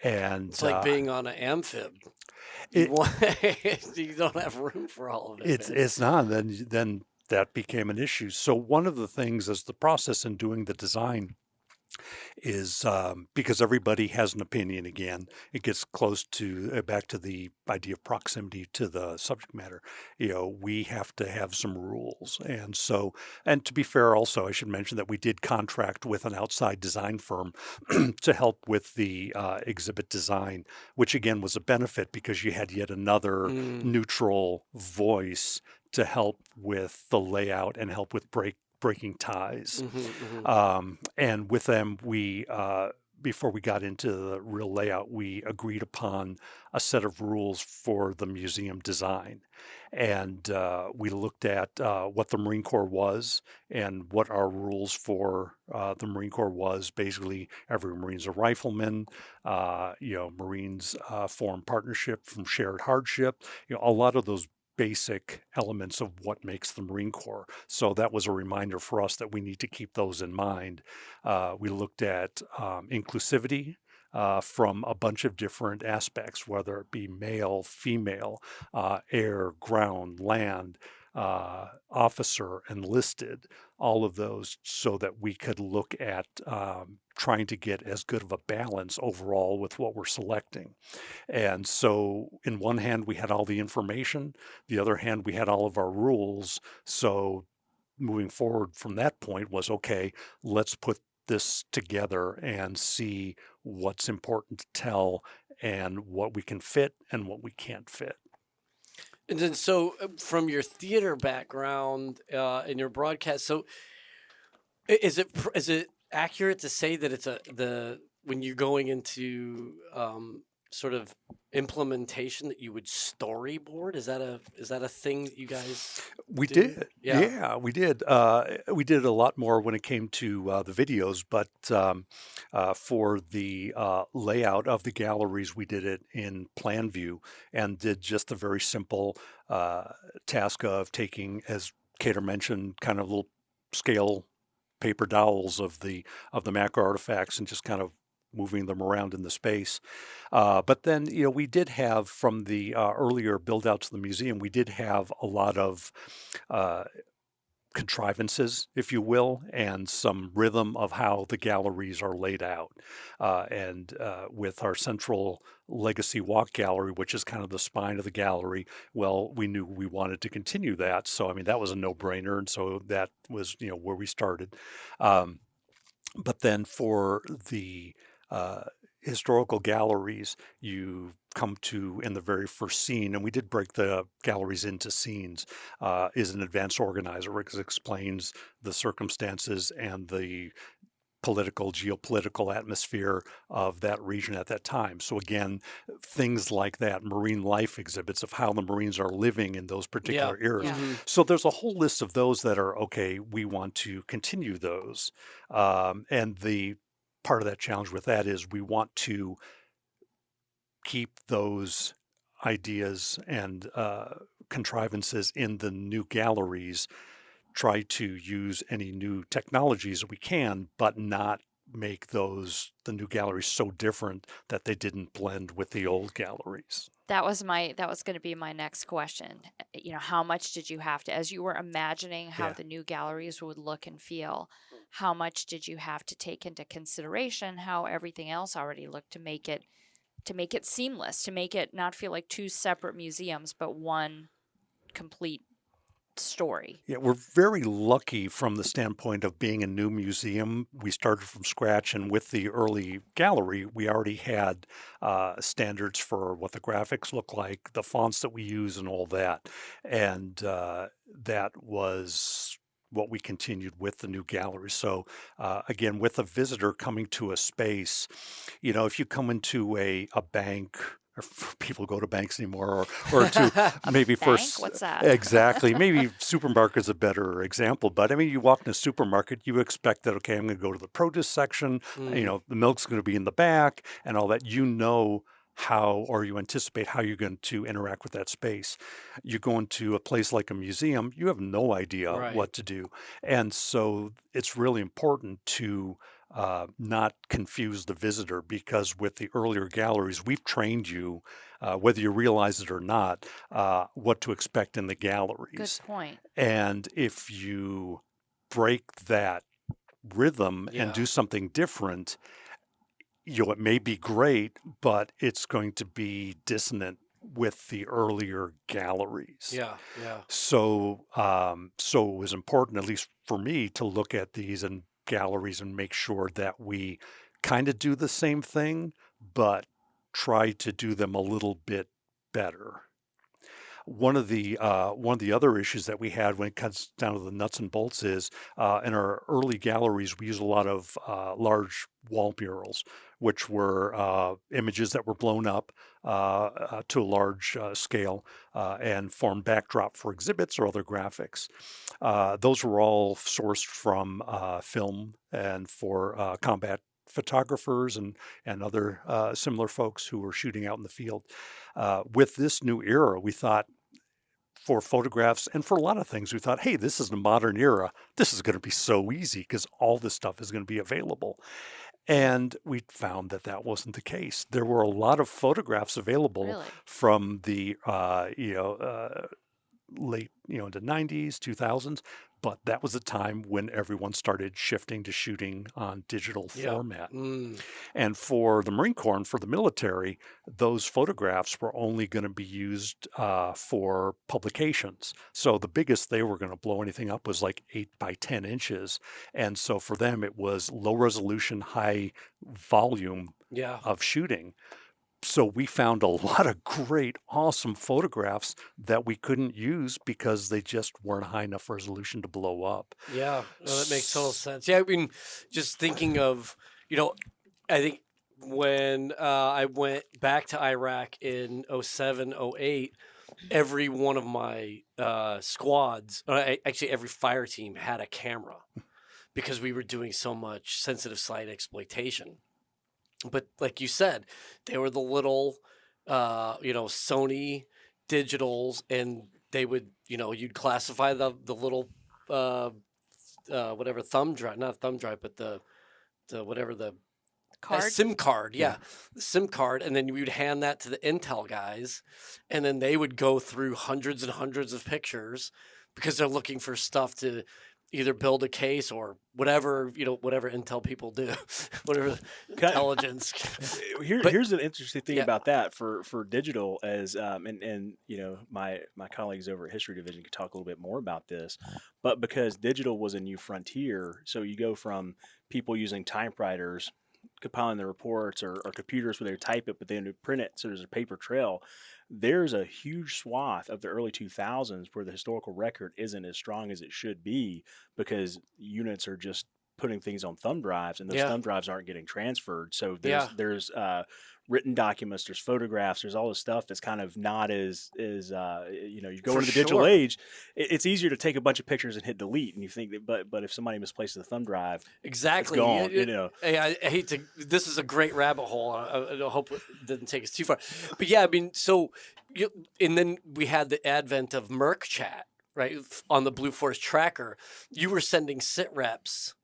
[SPEAKER 3] And
[SPEAKER 1] It's like being on an amphib.
[SPEAKER 3] it,
[SPEAKER 1] You don't have room for all of it.
[SPEAKER 3] it's
[SPEAKER 1] man.
[SPEAKER 3] it's not. Then that became an issue. So one of the things is the process in doing the design is because everybody has an opinion again, it gets close to back to the idea of proximity to the subject matter. We have to have some rules. And so, and to be fair, also, I should mention that we did contract with an outside design firm to help with the exhibit design, which again was a benefit because you had yet another neutral voice to help with the layout and help with breaking ties. And with them, we before we got into the real layout, we agreed upon a set of rules for the museum design. And we looked at what the Marine Corps was and what our rules for the Marine Corps was. Basically, every Marine's a rifleman. Marines form partnership from shared hardship. A lot of those basic elements of what makes the Marine Corps. So that was a reminder for us that we need to keep those in mind. We looked at inclusivity from a bunch of different aspects, whether it be male, female, air, ground, land, officer, enlisted, all of those, so that we could look at trying to get as good of a balance overall with what we're selecting. And so, in one hand, we had all the information, the other hand, we had all of our rules. So, moving forward from that point was okay, let's put this together and see what's important to tell and what we can fit and what we can't fit.
[SPEAKER 1] And then, so from your theater background and your broadcast, so is it accurate to say that it's when you're going into sort of implementation that you would storyboard? Is that a thing that you guys
[SPEAKER 3] We
[SPEAKER 1] do?
[SPEAKER 3] did.
[SPEAKER 1] Yeah.
[SPEAKER 3] Yeah, we did. We did a lot more when it came to the videos, but for the layout of the galleries, we did it in plan view and did just a very simple task of taking, as Cater mentioned, kind of little scale paper dowels of the macro artifacts and just kind of moving them around in the space. But then, we did have from the earlier build outs of the museum, we did have a lot of contrivances, if you will, and some rhythm of how the galleries are laid out. And with our central legacy walk gallery, which is kind of the spine of the gallery, well, we knew we wanted to continue that. So, I mean, that was a no-brainer. And so that was, where we started. But then for the historical galleries, you come to in the very first scene, and we did break the galleries into scenes, is an advanced organizer, which explains the circumstances and the geopolitical atmosphere of that region at that time. So again, things like that, marine life exhibits of how the Marines are living in those particular eras.
[SPEAKER 2] Yeah.
[SPEAKER 3] So there's a whole list of those that are, okay, we want to continue those. And the part of that challenge with that is we want to keep those ideas and contrivances in the new galleries, try to use any new technologies that we can, but not make the new galleries so different that they didn't blend with the old galleries.
[SPEAKER 2] That was going to be my next question. How much did you have to, as you were imagining how
[SPEAKER 3] Yeah.
[SPEAKER 2] the new galleries would look and feel, how much did you have to take into consideration how everything else already looked to make it seamless, to make it not feel like two separate museums, but one complete story.
[SPEAKER 3] Yeah, we're very lucky from the standpoint of being a new museum. We started from scratch, and with the early gallery, we already had standards for what the graphics look like, the fonts that we use, and all that. And that was what we continued with the new gallery. So again, with a visitor coming to a space, if you come into a bank, or people go to banks anymore, or to
[SPEAKER 2] A
[SPEAKER 3] maybe
[SPEAKER 2] bank? What's that?
[SPEAKER 3] exactly, maybe supermarket is a better example, but I mean, you walk in a supermarket, you expect that, okay, I'm going to go to the produce section,
[SPEAKER 1] Mm.
[SPEAKER 3] the milk's going to be in the back and all that. How, or you anticipate how you're going to interact with that space. You go into a place like a museum, you have no idea
[SPEAKER 1] Right.
[SPEAKER 3] what to do. And so it's really important to not confuse the visitor, because with the earlier galleries, we've trained you, whether you realize it or not, what to expect in the
[SPEAKER 2] Good
[SPEAKER 3] galleries.
[SPEAKER 2] point.
[SPEAKER 3] And if you break that rhythm and
[SPEAKER 1] Yeah.
[SPEAKER 3] do something different, it may be great, but it's going to be dissonant with the earlier galleries.
[SPEAKER 1] Yeah. Yeah.
[SPEAKER 3] So it was important, at least for me, to look at these and galleries and make sure that we kind of do the same thing, but try to do them a little bit better. One of the other issues that we had when it comes down to the nuts and bolts is in our early galleries we used a lot of large wall murals, which were images that were blown up to a large scale and formed backdrop for exhibits or other graphics. Those were all sourced from film and for combat photographers and other similar folks who were shooting out in the field. With this new era, we thought, for photographs and for a lot of things, we thought, hey, this is the modern era. This is going to be so easy because all this stuff is going to be available. And we found that that wasn't the case. There were a lot of photographs available
[SPEAKER 2] Really?
[SPEAKER 3] from the late, into 90s, 2000s, but that was a time when everyone started shifting to shooting on digital
[SPEAKER 1] Yeah.
[SPEAKER 3] format.
[SPEAKER 1] Mm.
[SPEAKER 3] And for the Marine Corps and for the military, those photographs were only going to be used for publications. So the biggest they were going to blow anything up was like 8 by 10 inches. And so for them, it was low resolution, high volume
[SPEAKER 1] Yeah.
[SPEAKER 3] of shooting. So we found a lot of great, awesome photographs that we couldn't use because they just weren't high enough resolution to blow up.
[SPEAKER 1] Yeah. No, that makes total sense. Yeah. I mean, just thinking of, I think when I went back to Iraq in 07, 08, every one of my squads, actually every fire team had a camera because we were doing so much sensitive site exploitation. But like you said, they were the little, Sony digitals, and they would, you'd classify the little, whatever thumb drive, not thumb drive, but the whatever the
[SPEAKER 2] Card?
[SPEAKER 1] SIM card,
[SPEAKER 3] Yeah.
[SPEAKER 1] yeah, the SIM card, and then we would hand that to the Intel guys, and then they would go through hundreds and hundreds of pictures because they're looking for stuff to either build a case or whatever, whatever Intel people do, whatever
[SPEAKER 4] Can I-
[SPEAKER 1] intelligence.
[SPEAKER 4] Here,
[SPEAKER 1] But-
[SPEAKER 4] here's an interesting thing
[SPEAKER 1] Yeah.
[SPEAKER 4] about that for digital, as and my colleagues over at History Division could talk a little bit more about this, but because digital was a new frontier, so you go from people using typewriters, compiling their reports, or computers where they type it, but then they print it, so there's a paper trail. There's a huge swath of the early 2000s where the historical record isn't as strong as it should be because units are just putting things on thumb drives, and those
[SPEAKER 1] Yeah.
[SPEAKER 4] thumb drives aren't getting transferred. So
[SPEAKER 1] Yeah.
[SPEAKER 4] there's written documents, there's photographs, there's all this stuff that's kind of not as you go
[SPEAKER 1] For
[SPEAKER 4] into the digital
[SPEAKER 1] sure.
[SPEAKER 4] age. It's easier to take a bunch of pictures and hit delete, and you think that, but if somebody misplaces the thumb drive,
[SPEAKER 1] Exactly.
[SPEAKER 4] it's gone.
[SPEAKER 1] Hey, I hate to. This is a great rabbit hole. I hope it doesn't take us too far. But yeah, I mean, and then we had the advent of Merc Chat, right? On the Blue Force tracker, you were sending sit reps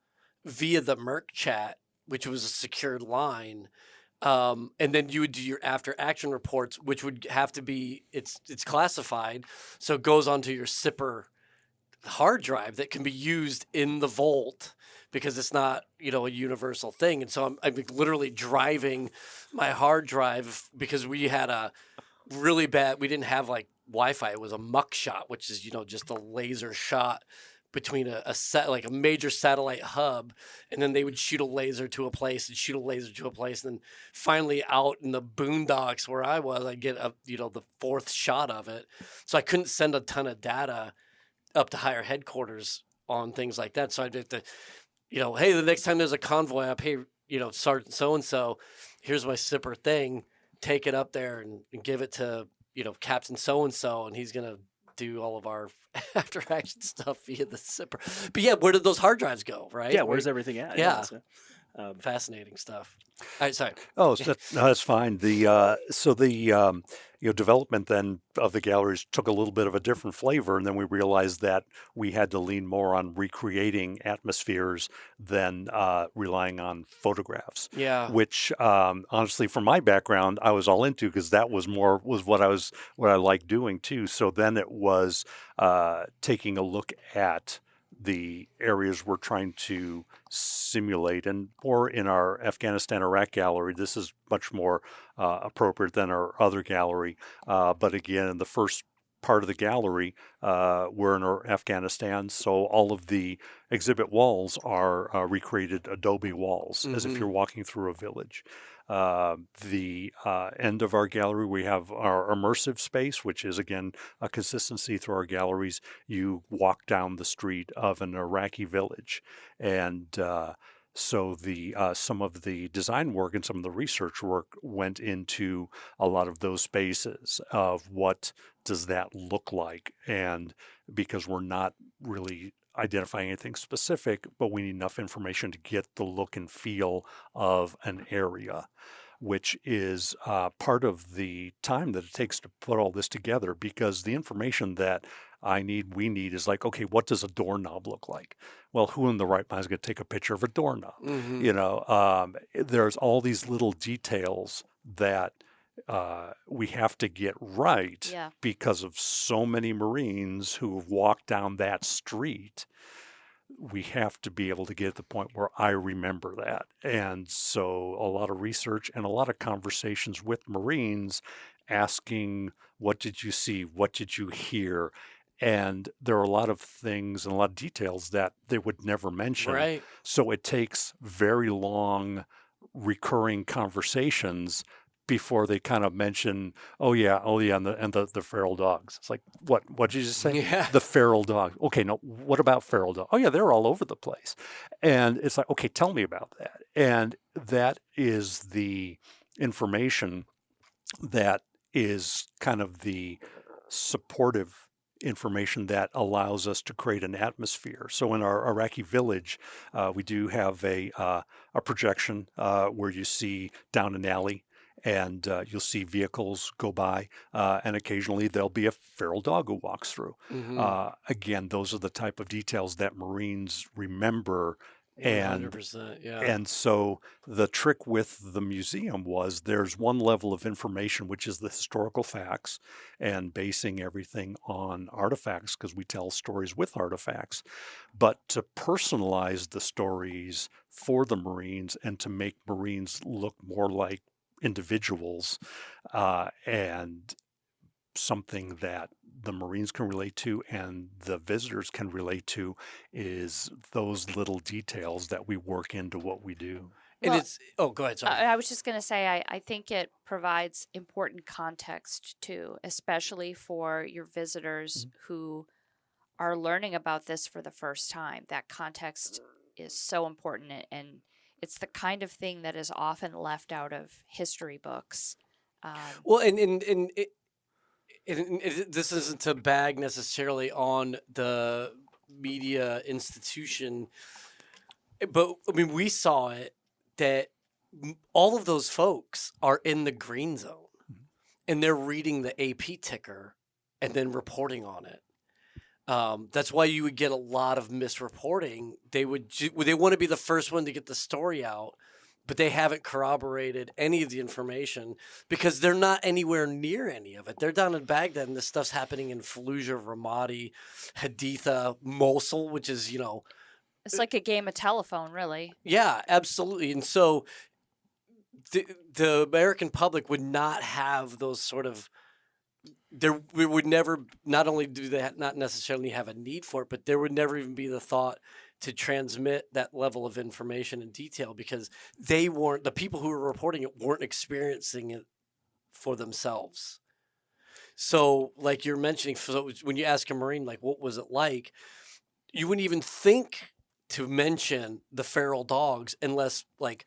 [SPEAKER 1] via the Merc Chat, which was a secured line. And then you would do your after action reports, which would have to be it's classified, so it goes onto your SIPR hard drive that can be used in the vault because it's not a universal thing. And so I'm literally driving my hard drive because we had really bad. We didn't have like Wi-Fi. It was a muck shot, which is, just a laser shot between like a major satellite hub, and then they would shoot a laser to a place and shoot a laser to a place, and then finally out in the boondocks where I was, I get the fourth shot of it. So I couldn't send a ton of data up to higher headquarters on things like that. So I'd have to, hey, the next time there's a convoy up, hey, Sergeant so-and-so, here's my SIPR thing, take it up there and give it to, Captain so-and-so, and he's going to do all of our after action stuff via the SIPR. But yeah, where did those hard drives go, right?
[SPEAKER 4] Yeah, where's everything at?
[SPEAKER 1] Yeah.
[SPEAKER 4] So,
[SPEAKER 1] Fascinating stuff. All right, sorry.
[SPEAKER 3] Oh, no, that's fine. The development then of the galleries took a little bit of a different flavor, and then we realized that we had to lean more on recreating atmospheres than relying on photographs.
[SPEAKER 1] Yeah.
[SPEAKER 3] Which honestly, from my background, I was all into, because that was what I liked doing too. So then it was taking a look at the areas we're trying to simulate, and more in our Afghanistan Iraq gallery. This is much more appropriate than our other gallery. But again, in the first part of the gallery, we're in Afghanistan, so all of the exhibit walls are recreated adobe walls, as if you're walking through a village. The end of our gallery, we have our immersive space, which is again a consistency through our galleries. You walk down the street of an Iraqi village, and so some of the design work and some of the research work went into a lot of those spaces of what does that look like, and because we're not really identifying anything specific, but we need enough information to get the look and feel of an area, which is part of the time that it takes to put all this together, because the information that we need is like, okay, what does a doorknob look like? Well, who in the right mind is going to take a picture of a doorknob? There's all these little details that we have to get right, because of so many Marines who have walked down that street. We have to be able to get to the point where I remember that. And so a lot of research and a lot of conversations with Marines asking, what did you see? What did you hear? And there are a lot of things and a lot of details that they would never mention.
[SPEAKER 1] Right.
[SPEAKER 3] So it takes very long recurring conversations before they kind of mention, oh yeah, and the feral dogs. It's like, what did you just say?
[SPEAKER 1] Yeah.
[SPEAKER 3] The feral dog. Okay, no, what about feral dogs? Oh yeah, they're all over the place. And it's like, okay, tell me about that. And that is the information that is kind of the supportive information that allows us to create an atmosphere. So in our Iraqi village, we do have a projection where you see down an alley, and you'll see vehicles go by, and occasionally there'll be a feral dog who walks through. Again, those are the type of details that Marines remember. And
[SPEAKER 1] 100%, yeah.
[SPEAKER 3] And so the trick with the museum was there's one level of information, which is the historical facts and basing everything on artifacts, because we tell stories with artifacts. But to personalize the stories for the Marines and to make Marines look more like individuals, and something that the Marines can relate to and the visitors can relate to, is those little details that we work into what we do.
[SPEAKER 1] And go ahead, sorry.
[SPEAKER 2] I was just going to say, I think it provides important context too, especially for your visitors who are learning about this for the first time. That context is so important, and it's the kind of thing that is often left out of history books.
[SPEAKER 1] Well, and this isn't to bag necessarily on the media institution, but I mean, we saw it that all of those folks are in the green zone, and they're reading the AP ticker and then reporting on it. That's why you would get a lot of misreporting. They want to be the first one to get the story out, but they haven't corroborated any of the information because they're not anywhere near any of it. They're down in Baghdad, and this stuff's happening in Fallujah, Ramadi, Haditha, Mosul, which is,
[SPEAKER 2] it's like a game of telephone, really.
[SPEAKER 1] Yeah, absolutely. And so the American public would not have those sort of we would never, not only do they not necessarily have a need for it, but there would never even be the thought to transmit that level of information in detail, because the people who were reporting it weren't experiencing it for themselves. So like you're mentioning, so when you ask a Marine, like, what was it like? You wouldn't even think to mention the feral dogs unless like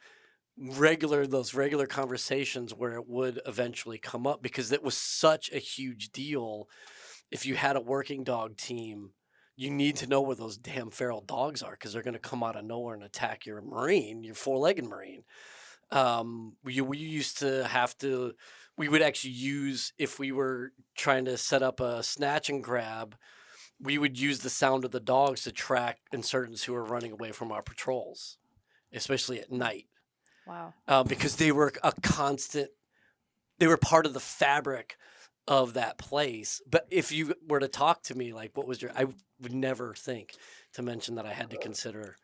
[SPEAKER 1] those regular conversations where it would eventually come up, because it was such a huge deal. If you had a working dog team, you need to know where those damn feral dogs are, because they're going to come out of nowhere and attack your Marine, your four-legged Marine. We used to have to, we would actually use, if we were trying to set up a snatch and grab, we would use the sound of the dogs to track insurgents who were running away from our patrols, especially at night.
[SPEAKER 2] Wow.
[SPEAKER 1] Because they were they were part of the fabric of that place. But if you were to talk to me, like, I would never think to mention that I had to consider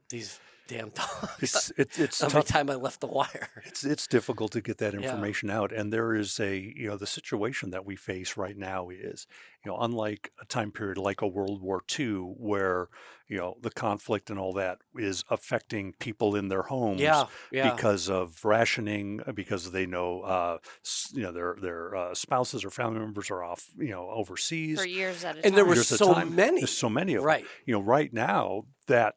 [SPEAKER 1] these damn dogs
[SPEAKER 3] It's
[SPEAKER 1] every
[SPEAKER 3] tough.
[SPEAKER 1] time I left the wire.
[SPEAKER 3] It's difficult to get that
[SPEAKER 1] Yeah.
[SPEAKER 3] information out, and there is the situation that we face right now is, unlike a time period like a World War II, where the conflict and all that is affecting people in their homes
[SPEAKER 1] Yeah.
[SPEAKER 3] because of rationing, because they know their spouses or family members are off overseas.
[SPEAKER 2] For years at a time.
[SPEAKER 1] And there were
[SPEAKER 3] Years at a
[SPEAKER 1] so
[SPEAKER 3] time.
[SPEAKER 1] many.
[SPEAKER 3] There's so many of them.
[SPEAKER 1] Right.
[SPEAKER 3] Right now that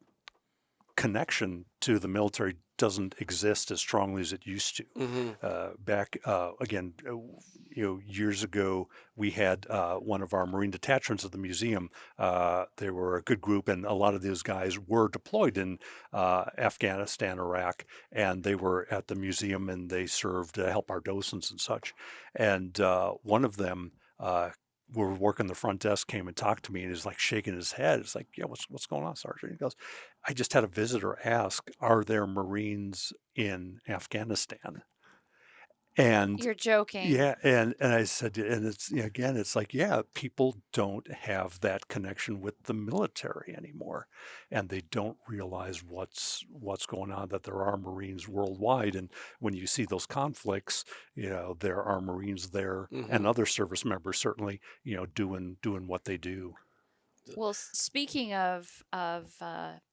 [SPEAKER 3] connection to the military doesn't exist as strongly as it used to. Back again, years ago, we had one of our Marine detachments at the museum. They were a good group, and a lot of those guys were deployed in Afghanistan, Iraq, and they were at the museum, and they served to help our docents and such. And one of them were working the front desk, came and talked to me, and he's like shaking his head. It's like, yeah, what's going on, Sergeant? He goes, I just had a visitor ask, are there Marines in Afghanistan? And
[SPEAKER 2] You're joking.
[SPEAKER 3] yeah, and I said, and it's again, it's like, yeah, people don't have that connection with the military anymore, and they don't realize what's going on, that there are Marines worldwide, and when you see those conflicts, there are Marines there and other service members certainly, doing what they do.
[SPEAKER 2] Well, speaking of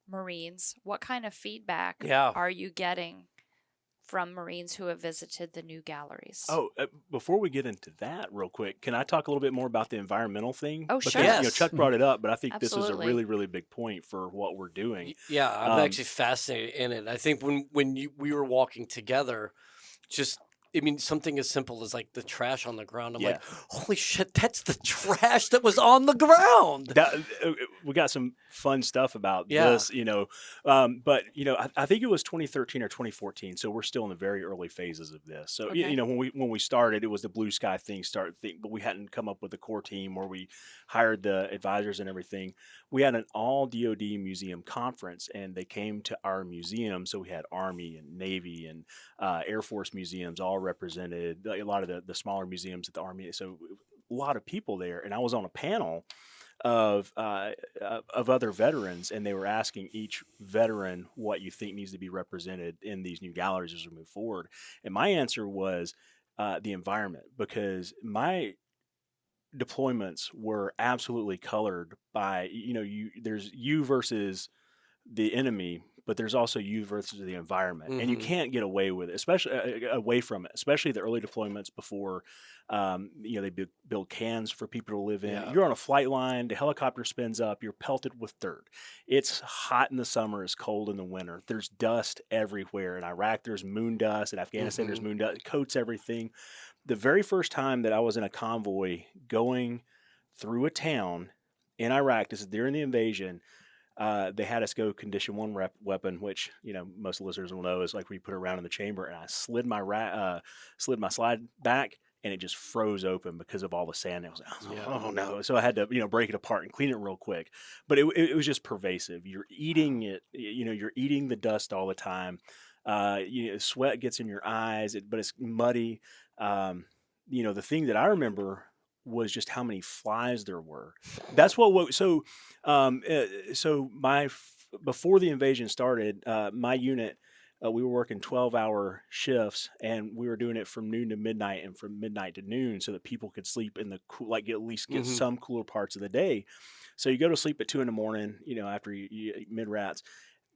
[SPEAKER 2] Marines, what kind of feedback
[SPEAKER 1] Yeah.
[SPEAKER 2] are you getting from Marines who have visited the new galleries?
[SPEAKER 4] Oh, before we get into that real quick, can I talk a little bit more about the environmental thing?
[SPEAKER 2] Oh,
[SPEAKER 4] Because,
[SPEAKER 2] sure.
[SPEAKER 1] Yes.
[SPEAKER 4] Chuck brought it up, but I think this is a
[SPEAKER 2] Absolutely.
[SPEAKER 4] really, really big point for what we're doing.
[SPEAKER 1] Yeah, I'm actually fascinated in it. I think when we were walking together, something as simple as like the trash on the ground. I'm like, holy shit, that's the trash that was on the ground.
[SPEAKER 4] We got some fun stuff about
[SPEAKER 1] Yeah.
[SPEAKER 4] this, but I think it was 2013 or 2014, so we're still in the very early phases of this. So
[SPEAKER 2] Okay.
[SPEAKER 4] when we started, it was the blue sky thing but we hadn't come up with a core team where we hired the advisors and everything. We had an all DoD museum conference, and they came to our museum. So we had Army and Navy and Air Force museums all represented, a lot of the smaller museums at the Army. So a lot of people there, and I was on a panel of other veterans, and they were asking each veteran what you think needs to be represented in these new galleries as we move forward. And my answer was the environment, because my deployments were absolutely colored by there's you versus the enemy, but there's also you versus the environment, and you can't get away with it, especially away from it, especially the early deployments before they build cans for people to live in.
[SPEAKER 1] Yeah.
[SPEAKER 4] You're on a flight line, the helicopter spins up, you're pelted with dirt. It's hot in the summer, it's cold in the winter. There's dust everywhere. In Iraq, there's moon dust. In Afghanistan, there's moon dust. It coats everything. The very first time that I was in a convoy going through a town in Iraq, this is during the invasion, they had us go condition one weapon, which most listeners will know is like where you put it around in the chamber, and I slid my slide back, and it just froze open because of all the sand. I was like, oh no! So I had to break it apart and clean it real quick. But it was just pervasive. You're eating it. You're eating the dust all the time. Sweat gets in your eyes, but it's muddy. The thing that I remember was just how many flies there were. That's before the invasion started, my unit we were working 12-hour shifts, and we were doing it from noon to midnight and from midnight to noon, so that people could sleep in the cool, like at least get
[SPEAKER 1] Hmm.
[SPEAKER 4] some cooler parts of the day. So you go to sleep at 2 in the morning, after you eat mid rats.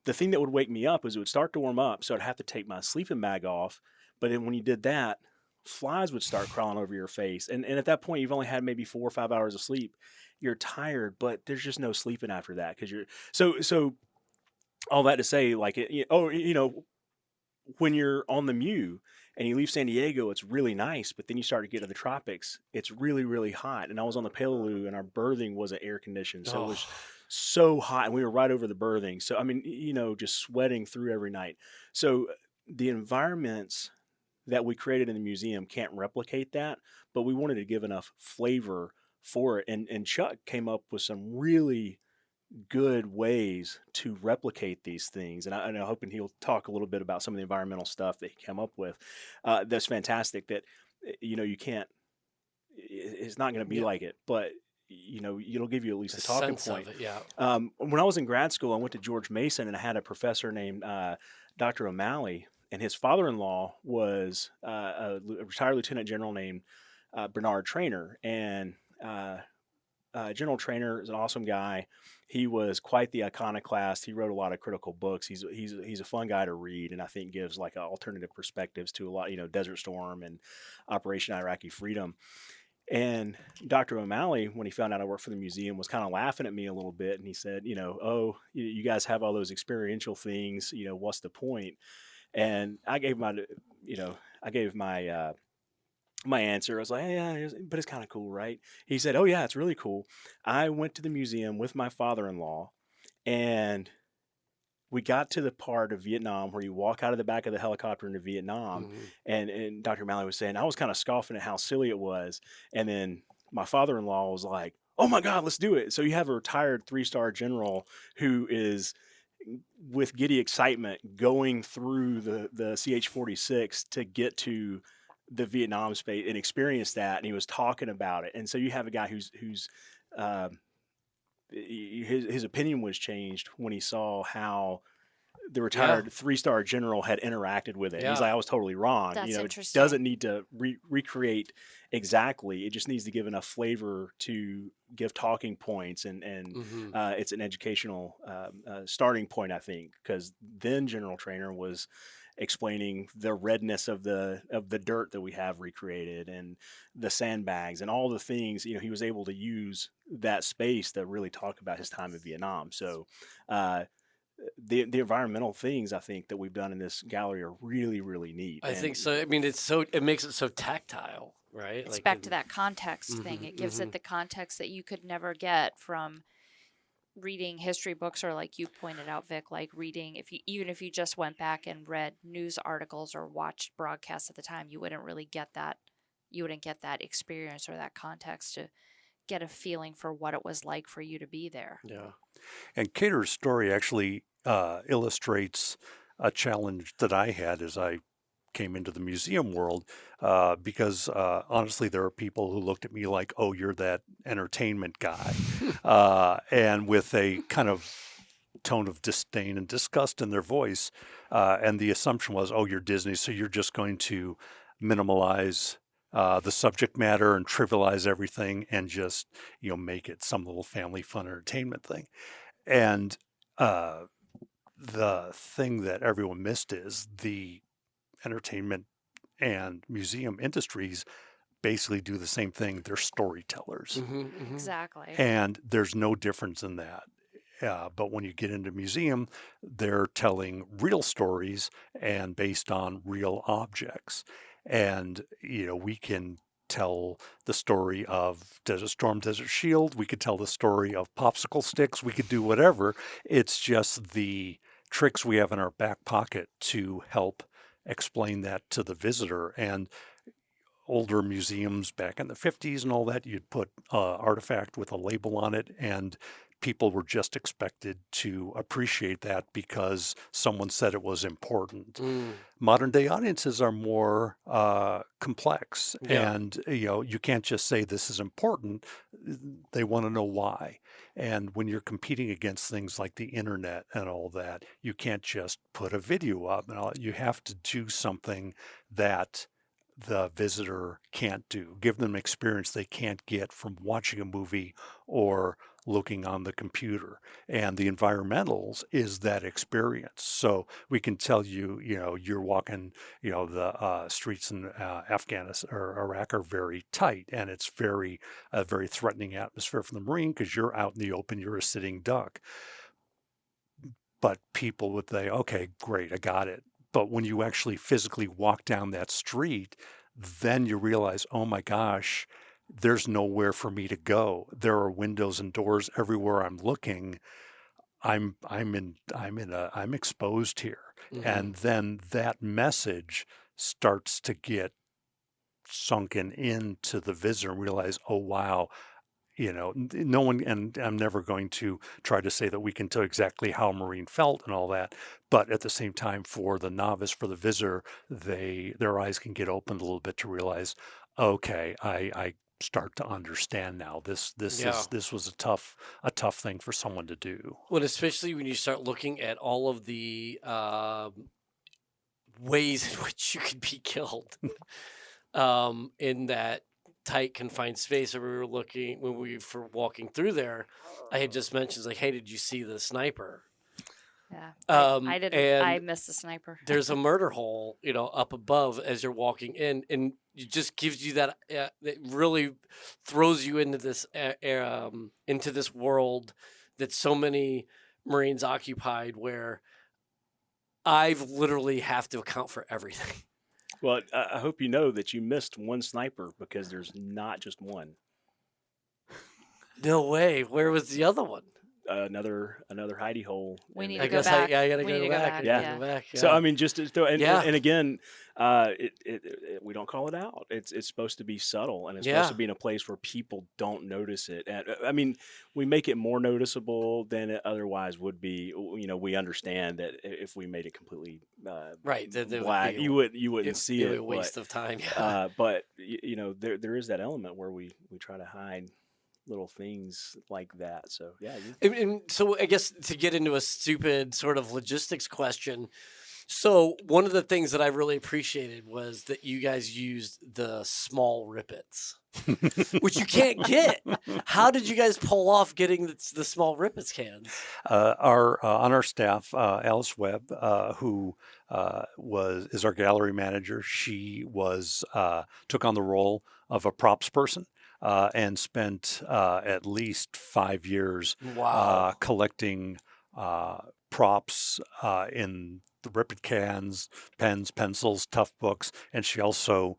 [SPEAKER 4] The thing that would wake me up is it would start to warm up, so I'd have to take my sleeping bag off. But then when you did that, flies would start crawling over your face, and at that point you've only had maybe 4 or 5 hours of sleep. You're tired, but there's just no sleeping after that because you're so. All that to say, like when you're on the Mew and you leave San Diego, it's really nice, but then you start to get to the tropics, it's really, really hot. And I was on the Peleliu, and our berthing wasn't air conditioned, so it was
[SPEAKER 1] Oh,
[SPEAKER 4] so hot, and we were right over the berthing. So I mean, just sweating through every night. So the environments that we created in the museum can't replicate that, but we wanted to give enough flavor for it. And Chuck came up with some really good ways to replicate these things. And I'm hoping he'll talk a little bit about some of the environmental stuff that he came up with. That's fantastic. That you can't. It's not going to be
[SPEAKER 1] yeah.
[SPEAKER 4] like it, but it'll give you at least
[SPEAKER 1] The
[SPEAKER 4] a talking
[SPEAKER 1] sense
[SPEAKER 4] point.
[SPEAKER 1] of it, yeah.
[SPEAKER 4] When I was in grad school, I went to George Mason, and I had a professor named Dr. O'Malley, and his father-in-law was a retired lieutenant general named Bernard Trainer, and General Trainer is an awesome guy. He was quite the iconoclast. He wrote a lot of critical books. He's a fun guy to read, and I think gives like alternative perspectives to a lot, Desert Storm and Operation Iraqi Freedom. And Dr. O'Malley, when he found out I worked for the museum, was kind of laughing at me a little bit, and he said, "Oh, you guys have all those experiential things. What's the point?" And I gave my answer. I was like, yeah, but it's kind of cool, right? He said, oh, yeah, it's really cool. I went to the museum with my father-in-law, and we got to the part of Vietnam where you walk out of the back of the helicopter into Vietnam.
[SPEAKER 1] Hmm.
[SPEAKER 4] And Dr. Malley was saying, I was kind of scoffing at how silly it was. And then my father-in-law was like, oh my God, let's do it. So you have a retired 3-star general who is with giddy excitement going through the CH-46 to get to the Vietnam space and experience that, and he was talking about it. And so you have a guy who's uh, his opinion was changed when he saw how the
[SPEAKER 1] Yeah,
[SPEAKER 4] retired 3-star general had interacted with it. And he's
[SPEAKER 1] yeah.
[SPEAKER 4] like, I was totally wrong.
[SPEAKER 2] That's
[SPEAKER 4] It doesn't
[SPEAKER 2] interesting.
[SPEAKER 4] need to recreate exactly. It just needs to give enough flavor to give talking points, and
[SPEAKER 1] Hmm.
[SPEAKER 4] it's an educational starting point, I think, because then General Trainer was explaining the redness of the dirt that we have recreated, and the sandbags and all the things. He was able to use that space to really talk about his time in Vietnam. So uh, the environmental things I think that we've done in this gallery are really, really neat.
[SPEAKER 1] I
[SPEAKER 4] And
[SPEAKER 1] think so. I mean, it makes it so tactile, right?
[SPEAKER 2] It's
[SPEAKER 1] Like,
[SPEAKER 2] back to that context thing.
[SPEAKER 1] hmm,
[SPEAKER 2] It gives
[SPEAKER 1] hmm.
[SPEAKER 2] it the context that you could never get from reading history books, or like you pointed out, Vic, like reading, if you even if you just went back and read news articles or watched broadcasts at the time, you wouldn't really get that. You wouldn't get that experience or that context to get a feeling for what it was like for you to be there.
[SPEAKER 1] Yeah.
[SPEAKER 3] And Cater's story actually illustrates a challenge that I had as I came into the museum world, because honestly, there are people who looked at me like, oh, you're that entertainment guy, and with a kind of tone of disdain and disgust in their voice. And the assumption was, oh, you're Disney, so you're just going to minimalize the subject matter and trivialize everything and just, make it some little family fun entertainment thing. And uh, the thing that everyone missed is the entertainment and museum industries basically do the same thing. They're storytellers,
[SPEAKER 1] Hmm. Hmm.
[SPEAKER 2] Exactly.
[SPEAKER 3] and there's no difference in that. But when you get into museum, they're telling real stories and based on real objects. And, we can tell the story of Desert Storm, Desert Shield. We could tell the story of popsicle sticks. We could do whatever. It's just the tricks we have in our back pocket to help explain that to the visitor. And older museums back in the 50s and all that, you'd put artifact with a label on it and people were just expected to appreciate that because someone said it was important.
[SPEAKER 1] Mm.
[SPEAKER 3] Modern day audiences are more complex,
[SPEAKER 1] Yeah.
[SPEAKER 3] and you can't just say this is important. They want to know why. And when you're competing against things like the internet and all that, you can't just put a video up. And you have to do something that the visitor can't do. Give them an experience they can't get from watching a movie or looking on the computer. And the environmentals is that experience. So we can tell you, you're walking, the streets in Afghanistan or Iraq are very tight, and it's a very threatening atmosphere for the Marine because you're out in the open, you're a sitting duck. But people would say, okay, great, I got it. But when you actually physically walk down that street, then you realize, oh my gosh, there's nowhere for me to go. There are windows and doors everywhere I'm looking. I'm exposed here.
[SPEAKER 1] Mhm.
[SPEAKER 3] And then that message starts to get sunken into the visitor and realize, oh wow, no one, and I'm never going to try to say that we can tell exactly how a Marine felt and all that, but at the same time, for the novice, for the visitor, their eyes can get opened a little bit to realize, okay, I start to understand now.
[SPEAKER 1] Yeah.
[SPEAKER 3] This was a tough thing for someone to do.
[SPEAKER 1] Well, especially when you start looking at all of the ways in which you could be killed in that tight confined space that we were looking when we were walking through there. I had just mentioned like, hey, did you see the sniper?
[SPEAKER 2] Yeah. I didn't. I
[SPEAKER 1] And
[SPEAKER 2] missed the sniper.
[SPEAKER 1] there's a murder hole, up above as you're walking in, and it just gives you that. It really throws you into this world that so many Marines occupied, where I've literally have to account for everything.
[SPEAKER 4] Well, I hope you know that you missed one sniper because there's not just one.
[SPEAKER 1] No way. Where was the other one?
[SPEAKER 4] Another hidey hole.
[SPEAKER 2] We
[SPEAKER 4] in
[SPEAKER 2] need
[SPEAKER 4] there.
[SPEAKER 2] to go back.
[SPEAKER 1] I gotta
[SPEAKER 2] We need
[SPEAKER 1] go
[SPEAKER 2] to go
[SPEAKER 1] back.
[SPEAKER 2] back,
[SPEAKER 1] I
[SPEAKER 4] Yeah.
[SPEAKER 1] gotta go back.
[SPEAKER 4] So
[SPEAKER 1] yeah.
[SPEAKER 4] I mean, just to throw,
[SPEAKER 1] Yeah.
[SPEAKER 4] and again, we don't call it out. It's supposed to be subtle, and it's supposed to
[SPEAKER 1] Yeah.
[SPEAKER 4] be in a place where people don't notice it. And I mean, we make it more noticeable than it otherwise would be. We understand that if we made it completely
[SPEAKER 1] Right. There would
[SPEAKER 4] black,
[SPEAKER 1] be
[SPEAKER 4] you wouldn't see
[SPEAKER 1] it'd be
[SPEAKER 4] it.
[SPEAKER 1] a waste of time. Yeah.
[SPEAKER 4] But there is that element where we try to hide little things like that. So yeah,
[SPEAKER 1] And so I guess to get into a stupid sort of logistics question, so one of the things that I really appreciated was that you guys used the small rippets, which you can't get. How did you guys pull off getting the small rippets cans?
[SPEAKER 3] On our staff, Alice Webb, who is our gallery manager, she took on the role of a props person. And spent at least 5 years
[SPEAKER 1] Wow.
[SPEAKER 3] collecting props in the rippet cans, pens, pencils, tough books, and she also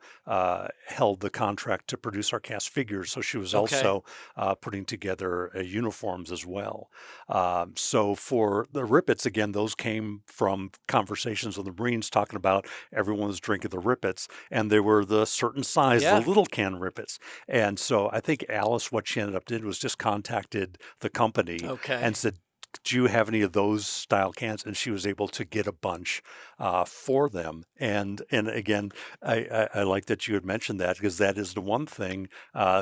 [SPEAKER 3] held the contract to produce our cast figures. So she was
[SPEAKER 1] Okay.
[SPEAKER 3] also putting together uniforms as well. So for the rippets, again, those came from conversations with the Marines talking about everyone was drinking the rippets, and they were the certain size,
[SPEAKER 1] Yeah.
[SPEAKER 3] the little can rippets. And so I think Alice, what she ended up did was just contacted the company
[SPEAKER 1] Okay.
[SPEAKER 3] and said, do you have any of those style cans? And she was able to get a bunch for them. And again, I like that you had mentioned that, because that is the one thing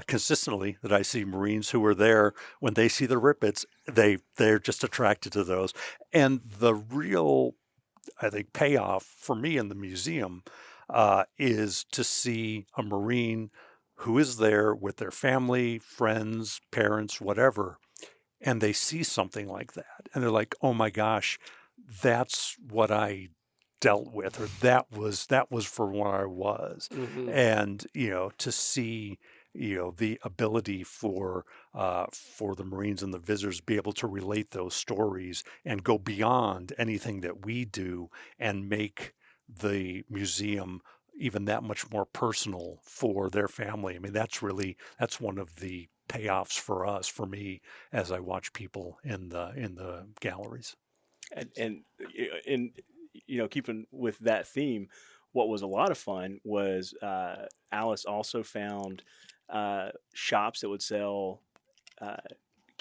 [SPEAKER 3] consistently that I see Marines who are there, when they see the rippets, they're just attracted to those. And the real, I think, payoff for me in the museum is to see a Marine who is there with their family, friends, parents, whatever, and they see something like that, and they're like, oh my gosh, that's what I dealt with, or that was for where I was.
[SPEAKER 1] Mhm.
[SPEAKER 3] And to see the ability for the Marines and the visitors be able to relate those stories and go beyond anything that we do and make the museum even that much more personal for their family. I mean, that's one of the payoffs for me, as I watch people in the galleries.
[SPEAKER 4] and in keeping with that theme, what was a lot of fun was Alice also found shops that would sell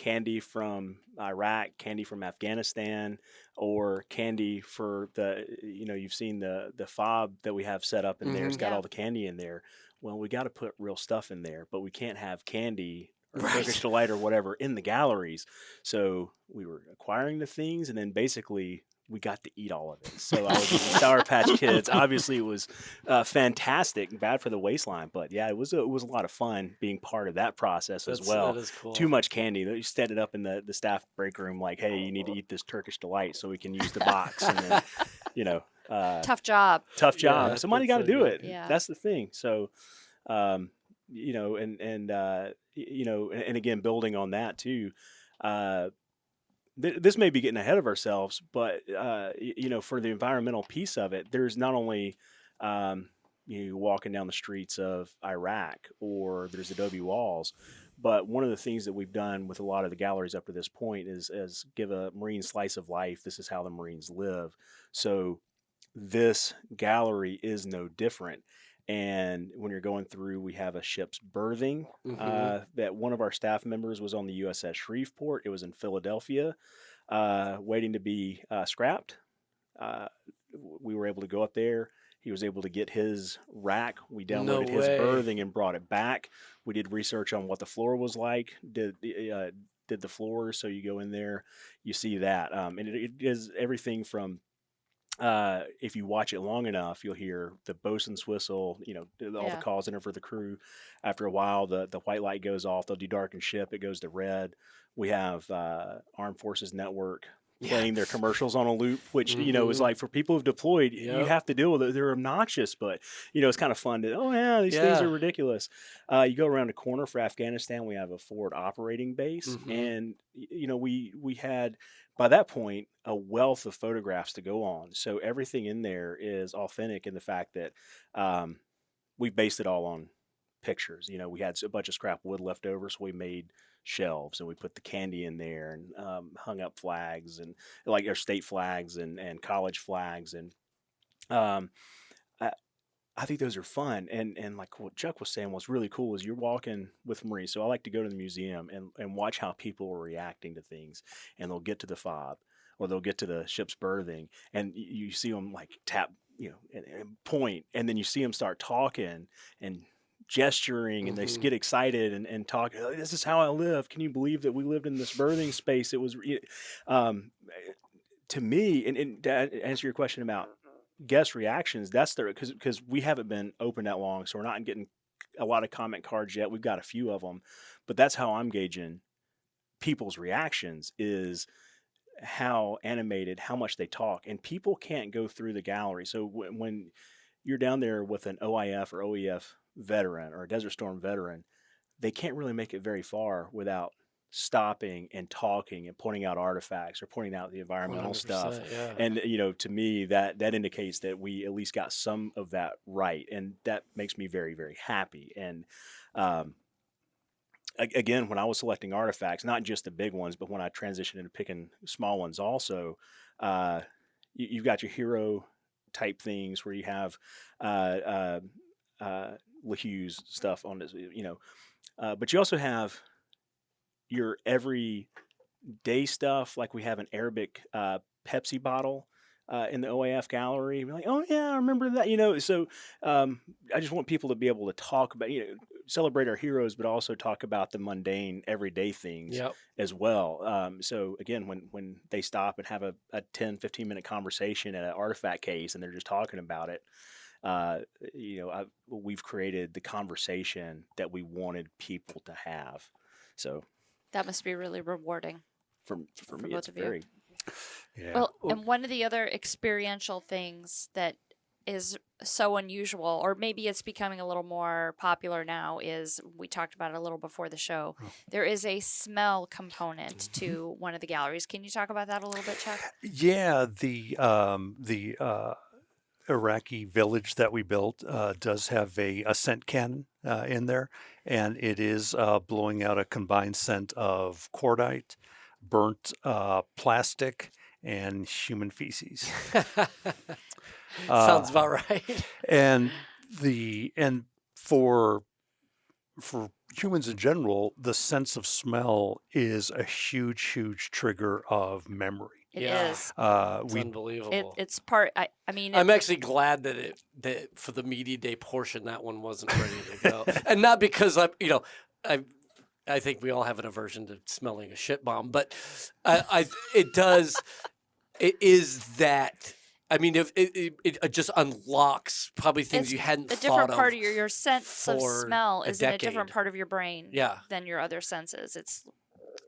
[SPEAKER 4] candy from Iraq, candy from Afghanistan, or candy for you've seen the fob that we have set up in there. It's got
[SPEAKER 2] Yeah.
[SPEAKER 4] all the candy in there. Well, we got to put real stuff in there, but we can't have candy or
[SPEAKER 1] Right.
[SPEAKER 4] Turkish delight or whatever in the galleries. So we were acquiring the things, and then basically we got to eat all of it. So I was eating Sour Patch Kids. Obviously, it was fantastic and bad for the waistline, but yeah, it was a lot of fun being part of that process as well.
[SPEAKER 1] That is cool.
[SPEAKER 4] Too much candy. You set it up in the staff break room, like, hey, you need to eat this Turkish delight so we can use the box, and then
[SPEAKER 2] Tough job.
[SPEAKER 4] tough job.
[SPEAKER 1] Yeah,
[SPEAKER 4] Somebody
[SPEAKER 1] that's
[SPEAKER 4] got to
[SPEAKER 1] so
[SPEAKER 4] do
[SPEAKER 1] good.
[SPEAKER 4] it.
[SPEAKER 2] Yeah.
[SPEAKER 4] That's the thing. So, and again, building on that too. This may be getting ahead of ourselves, but for the environmental piece of it, there's not only you walking down the streets of Iraq or there's adobe walls, but one of the things that we've done with a lot of the galleries up to this point is give a Marine slice of life. This is how the Marines live. So this gallery is no different. And when you're going through, we have a ship's berthing that one of our staff members was on the USS Shreveport. It was in Philadelphia, waiting to be scrapped. We were able to go up there. He was able to get his rack. We downloaded his
[SPEAKER 1] way.
[SPEAKER 4] berthing and brought it back. We did research on what the floor was like. Did the floor. So you go in there, you see that, and it is everything from. If you watch it long enough, you'll hear the bosun's whistle, all the calls in there for the crew. After a while, the white light goes off. They'll dedarken ship. It goes to red. We have Armed Forces Network playing their commercials on a loop, which, is like for people who've deployed, you have to deal with it. They're obnoxious, but, it's kind of fun to, these things are ridiculous. You go around the corner for Afghanistan, we have a forward operating base. And, we had, by that point, a wealth of photographs to go on. So everything in there is authentic in the fact that we based it all on pictures. We had a bunch of scrap wood left over, so we made shelves and we put the candy in there and hung up flags and like our state flags and college flags. And I think those are fun. And like what Chuck was saying was really cool is you're walking with Marines. So I like to go to the museum and watch how people are reacting to things, and they'll get to the fob or they'll get to the ship's berthing and you see them like tap, and point, and then you see them start talking and gesturing and they get excited and talk. "Oh, this is how I live. Can you believe that we lived in this berthing space?" It was, to me, and to answer your question about guest reactions, that's because we haven't been open that long, so we're not getting a lot of comment cards yet. We've got a few of them, but that's how I'm gauging people's reactions is how animated, how much they talk, and people can't go through the gallery. So when you're down there with an OIF or OEF veteran or a Desert Storm veteran, they can't really make it very far without stopping and talking and pointing out artifacts or pointing out the environmental stuff.
[SPEAKER 1] Yeah.
[SPEAKER 4] And to me that indicates that we at least got some of that right, and that makes me very, very happy. And again, when I was selecting artifacts, not just the big ones, but when I transitioned into picking small ones also, you've got your hero type things where you have LaHue's stuff on this, but you also have your everyday stuff. Like we have an Arabic Pepsi bottle in the OAF gallery. We're like, oh yeah, I remember that. So I just want people to be able to talk about, celebrate our heroes, but also talk about the mundane everyday things as well. So again, when they stop and have a 10, 15-minute conversation at an artifact case and they're just talking about it, we've created the conversation that we wanted people to have. So
[SPEAKER 2] that must be really rewarding
[SPEAKER 4] for me.
[SPEAKER 2] both
[SPEAKER 4] It's
[SPEAKER 2] of you.
[SPEAKER 4] very.
[SPEAKER 3] Yeah.
[SPEAKER 2] Well, and one of the other experiential things that is so unusual, or maybe it's becoming a little more popular now, is we talked about it a little before the show. There is a smell component to one of the galleries. Can you talk about that a little bit, Chuck?
[SPEAKER 3] Yeah, the Iraqi village that we built does have a scent cannon in there, and it is blowing out a combined scent of cordite, burnt plastic, and human feces.
[SPEAKER 1] Sounds about right.
[SPEAKER 3] And for humans in general, the sense of smell is a huge, huge trigger of memory.
[SPEAKER 2] It
[SPEAKER 1] Yeah.
[SPEAKER 2] is.
[SPEAKER 1] It's
[SPEAKER 3] We
[SPEAKER 1] unbelievable.
[SPEAKER 2] It's part. I mean,
[SPEAKER 1] I'm actually glad that for the media day portion that one wasn't ready to go, and not because I think we all have an aversion to smelling a shit bomb, but it does. It is that. I mean, if it just unlocks probably things
[SPEAKER 2] it's
[SPEAKER 1] you hadn't
[SPEAKER 2] a
[SPEAKER 1] thought
[SPEAKER 2] different part
[SPEAKER 1] of
[SPEAKER 2] of your sense of
[SPEAKER 1] for
[SPEAKER 2] smell
[SPEAKER 1] a
[SPEAKER 2] is in a different
[SPEAKER 1] decade.
[SPEAKER 2] part of your brain
[SPEAKER 1] Yeah.
[SPEAKER 2] than your other senses. It's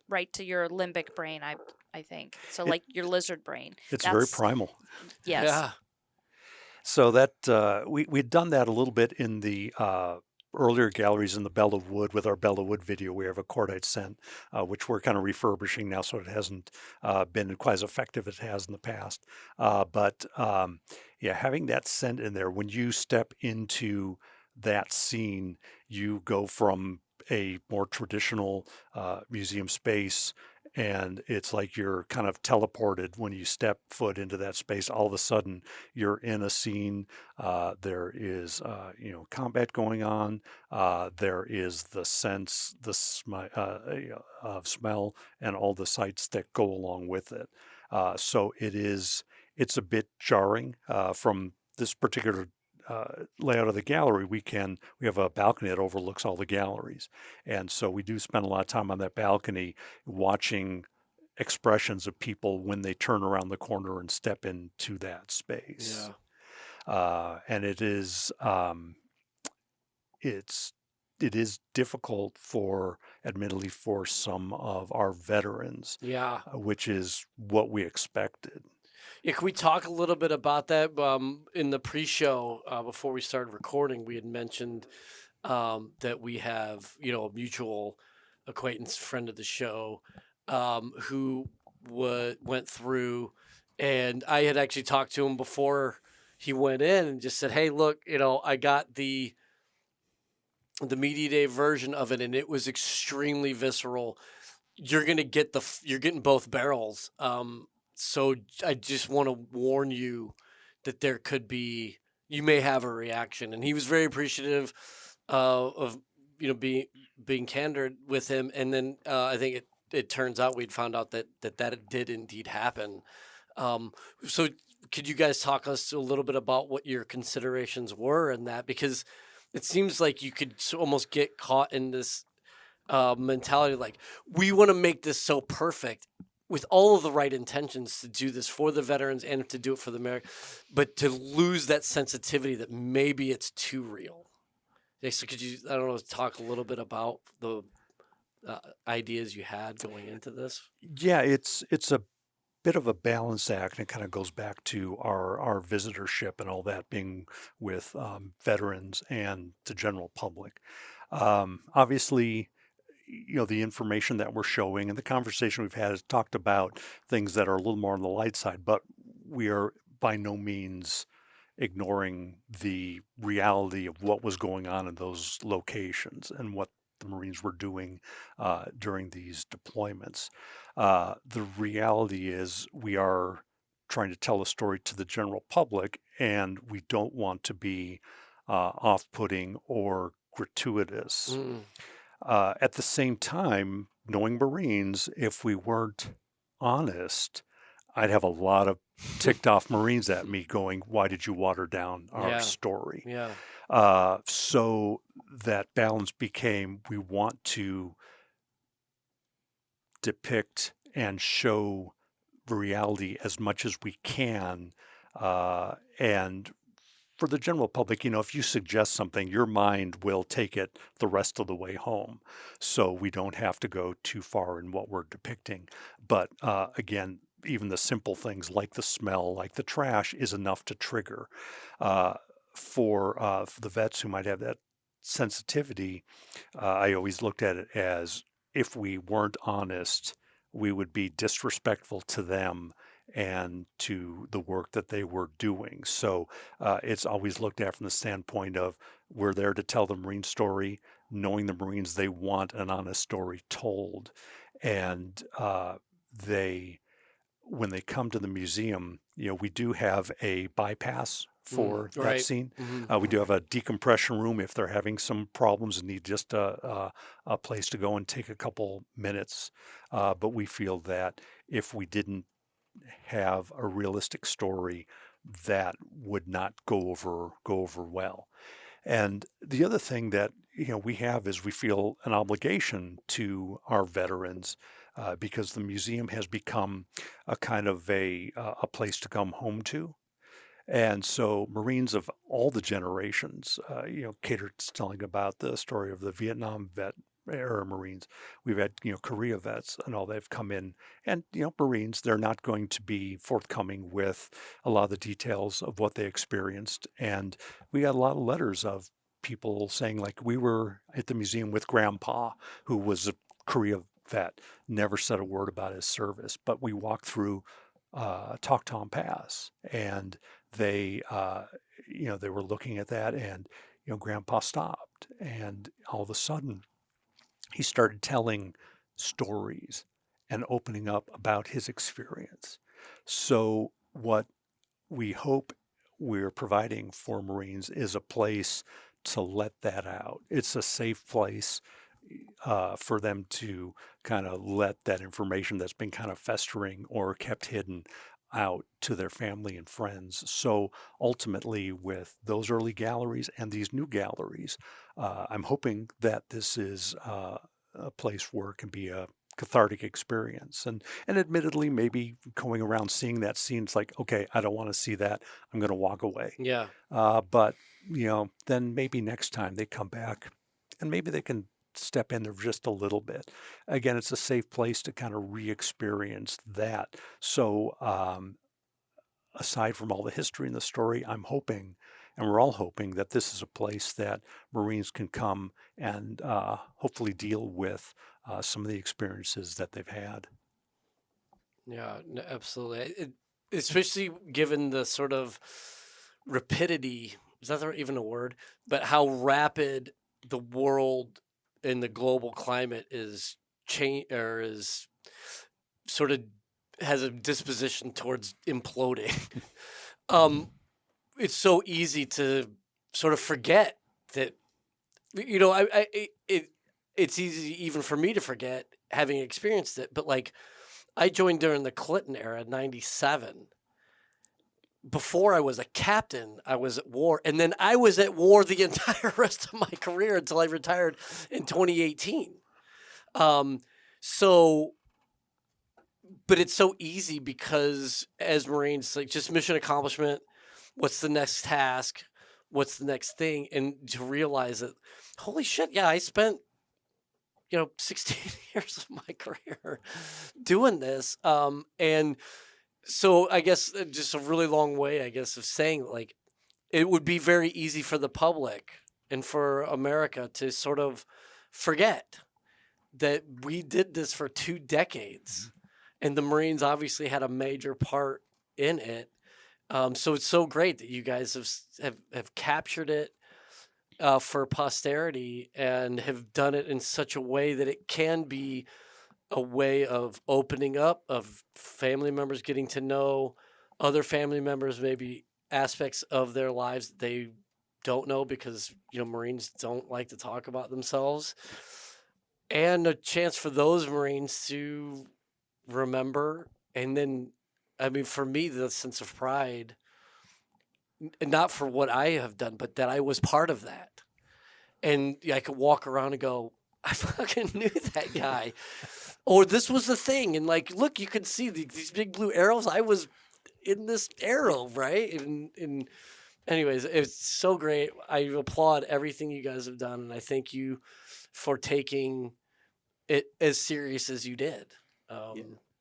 [SPEAKER 2] right to your limbic brain. I think so.
[SPEAKER 3] It-
[SPEAKER 2] Like your lizard brain.
[SPEAKER 3] it's very
[SPEAKER 2] That's
[SPEAKER 3] primal.
[SPEAKER 2] yes.
[SPEAKER 1] Yeah.
[SPEAKER 3] So that we'd done that a little bit in the earlier galleries in the Bell of Wood with our Bell of Wood video. We have a cordite scent, which we're kind of refurbishing now, so it hasn't been quite as effective as it has in the past. But yeah, having that scent in there, when you step into that scene, you go from a more traditional museum space, and it's like you're kind of teleported when you step foot into that space. All of a sudden, you're in a scene. There is, combat going on. There is the sense, of smell, and all the sights that go along with it. So it's a bit jarring from this particular layout of the gallery. We have a balcony that overlooks all the galleries, and so we do spend a lot of time on that balcony watching expressions of people when they turn around the corner and step into that space. And it is difficult admittedly, for some of our veterans,
[SPEAKER 1] Yeah.
[SPEAKER 3] which is what we expected.
[SPEAKER 1] Yeah, can we talk a little bit about that? In the pre-show, before we started recording, we had mentioned that we have, a mutual acquaintance, friend of the show, who went through, and I had actually talked to him before he went in and just said, "Hey, look, I got the media day version of it, and it was extremely visceral. You're gonna get you're getting both barrels. So I just want to warn you that there could be, you may have a reaction." And he was very appreciative of being candid with him. And then I think it turns out we'd found out that did indeed happen. So could you guys talk us a little bit about what your considerations were in that? Because it seems like you could almost get caught in this mentality, like, we want to make this so perfect with all of the right intentions to do this for the veterans and to do it for the American, but to lose that sensitivity that maybe it's too real. Yeah, so could you, I don't know, talk a little bit about the ideas you had going into this?
[SPEAKER 3] Yeah, it's a bit of a balance act, and it kind of goes back to our visitorship and all that, being with veterans and the general public. Obviously, the information that we're showing and the conversation we've had has talked about things that are a little more on the light side, but we are by no means ignoring the reality of what was going on in those locations and what the Marines were doing during these deployments. The reality is we are trying to tell a story to the general public, and we don't want to be off-putting or gratuitous. At the same time, knowing Marines, if we weren't honest, I'd have a lot of ticked off Marines at me going, "Why did you water down our story?"
[SPEAKER 1] Yeah.
[SPEAKER 3] So that balance became, we want to depict and show the reality as much as we can. And for the general public, if you suggest something, your mind will take it the rest of the way home. So we don't have to go too far in what we're depicting. But again, even the simple things like the smell, like the trash, is enough to trigger. For the vets who might have that sensitivity, I always looked at it as, if we weren't honest, we would be disrespectful to them and to the work that they were doing. So it's always looked at from the standpoint of, we're there to tell the Marine story, knowing the Marines, they want an honest story told. And they when they come to the museum, we do have a bypass for that
[SPEAKER 1] right.
[SPEAKER 3] scene.
[SPEAKER 1] Mhm.
[SPEAKER 3] We do have a decompression room if they're having some problems and need just a place to go and take a couple minutes. But we feel that if we didn't have a realistic story, that would not go over well. And the other thing that we have is we feel an obligation to our veterans because the museum has become a kind of a place to come home to. And so Marines of all the generations, Cater's telling about the story of the Vietnam vet era Marines. We've had, Korea vets and all they've come in and, Marines, they're not going to be forthcoming with a lot of the details of what they experienced. And we got a lot of letters of people saying like, we were at the museum with Grandpa, who was a Korea vet, never said a word about his service, but we walked through Talk Tom Pass and they they were looking at that and Grandpa stopped and all of a sudden he started telling stories and opening up about his experience. So what we hope we're providing for Marines is a place to let that out. It's a safe place for them to kind of let that information that's been kind of festering or kept hidden out to their family and friends. So ultimately, with those early galleries and these new galleries, I'm hoping that this is a place where it can be a cathartic experience. And admittedly, maybe going around seeing that scene, it's like, okay, I don't want to see that. I'm going to walk away.
[SPEAKER 1] Yeah.
[SPEAKER 3] But then maybe next time they come back, and maybe they can step in there just a little bit. Again, it's a safe place to kind of re-experience that. So aside from all the history and the story, I'm hoping, and we're all hoping, that this is a place that Marines can come and hopefully deal with some of the experiences that they've had.
[SPEAKER 1] Yeah, absolutely. Especially given the sort of rapidity, is that even a word? But how rapid the world and the global climate is change or is sort of has a disposition towards imploding. um, it's so easy to sort of forget that. It's easy even for me to forget having experienced it. But like, I joined during the Clinton era, '97. Before I was a captain, I was at war, and then I was at war the entire rest of my career until I retired in 2018. So, but it's so easy because as Marines, like just mission accomplishment, what's the next task, what's the next thing, and to realize that, holy shit, yeah, I spent 16 years of my career doing this, and so I guess just a really long way, I guess, of saying like it would be very easy for the public and for America to sort of forget that we did this for 2 decades, and the Marines obviously had a major part in it. So it's so great that you guys have captured it for posterity and have done it in such a way that it can be a way of opening up, of family members getting to know other family members, maybe aspects of their lives that they don't know because Marines don't like to talk about themselves, and a chance for those Marines to remember. And then, I mean, for me, the sense of pride, not for what I have done, but that I was part of that. And I could walk around and go, I fucking knew that guy. Or this was the thing. And like, look, you can see these big blue arrows. I was in this arrow, right? And anyways, it's so great. I applaud everything you guys have done. And I thank you for taking it as serious as you did.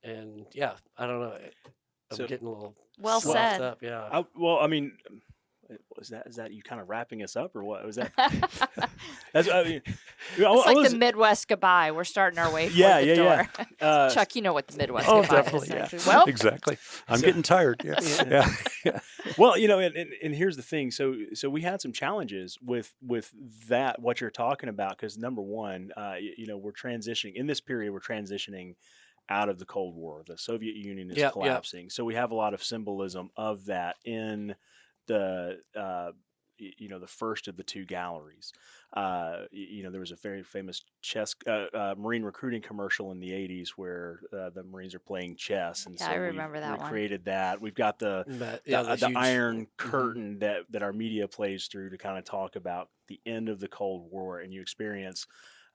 [SPEAKER 1] And yeah, I don't know. I'm
[SPEAKER 4] So-
[SPEAKER 1] getting a little
[SPEAKER 2] Well
[SPEAKER 1] stuffed
[SPEAKER 2] said.
[SPEAKER 1] up. Yeah.
[SPEAKER 4] I mean, is that you kind of wrapping us up or what? Was that? That's I mean,
[SPEAKER 2] It's like the Midwest goodbye. We're starting our way for the door. Chuck, you know what the Midwest
[SPEAKER 3] Oh,
[SPEAKER 2] goodbye
[SPEAKER 3] definitely,
[SPEAKER 2] is.
[SPEAKER 3] yeah.
[SPEAKER 2] Actually. Well,
[SPEAKER 3] Exactly. I'm getting tired. Yeah. Yeah.
[SPEAKER 4] Well, and here's the thing. So we had some challenges with that, what you're talking about, because number one, we're transitioning in this period. We're transitioning out of the Cold War. The Soviet Union is
[SPEAKER 1] Yep, yep.
[SPEAKER 4] collapsing. So we have a lot of symbolism of that in the the first of the two galleries. There was a very famous chess Marine recruiting commercial in the '80s where the Marines are playing chess, and
[SPEAKER 2] Yeah,
[SPEAKER 4] so
[SPEAKER 2] I
[SPEAKER 4] we've
[SPEAKER 2] remember that one.
[SPEAKER 4] recreated that. We've got the
[SPEAKER 1] The
[SPEAKER 4] the
[SPEAKER 1] huge
[SPEAKER 4] Iron
[SPEAKER 1] mhm.
[SPEAKER 4] Curtain that our media plays through to kind of talk about the end of the Cold War, and you experience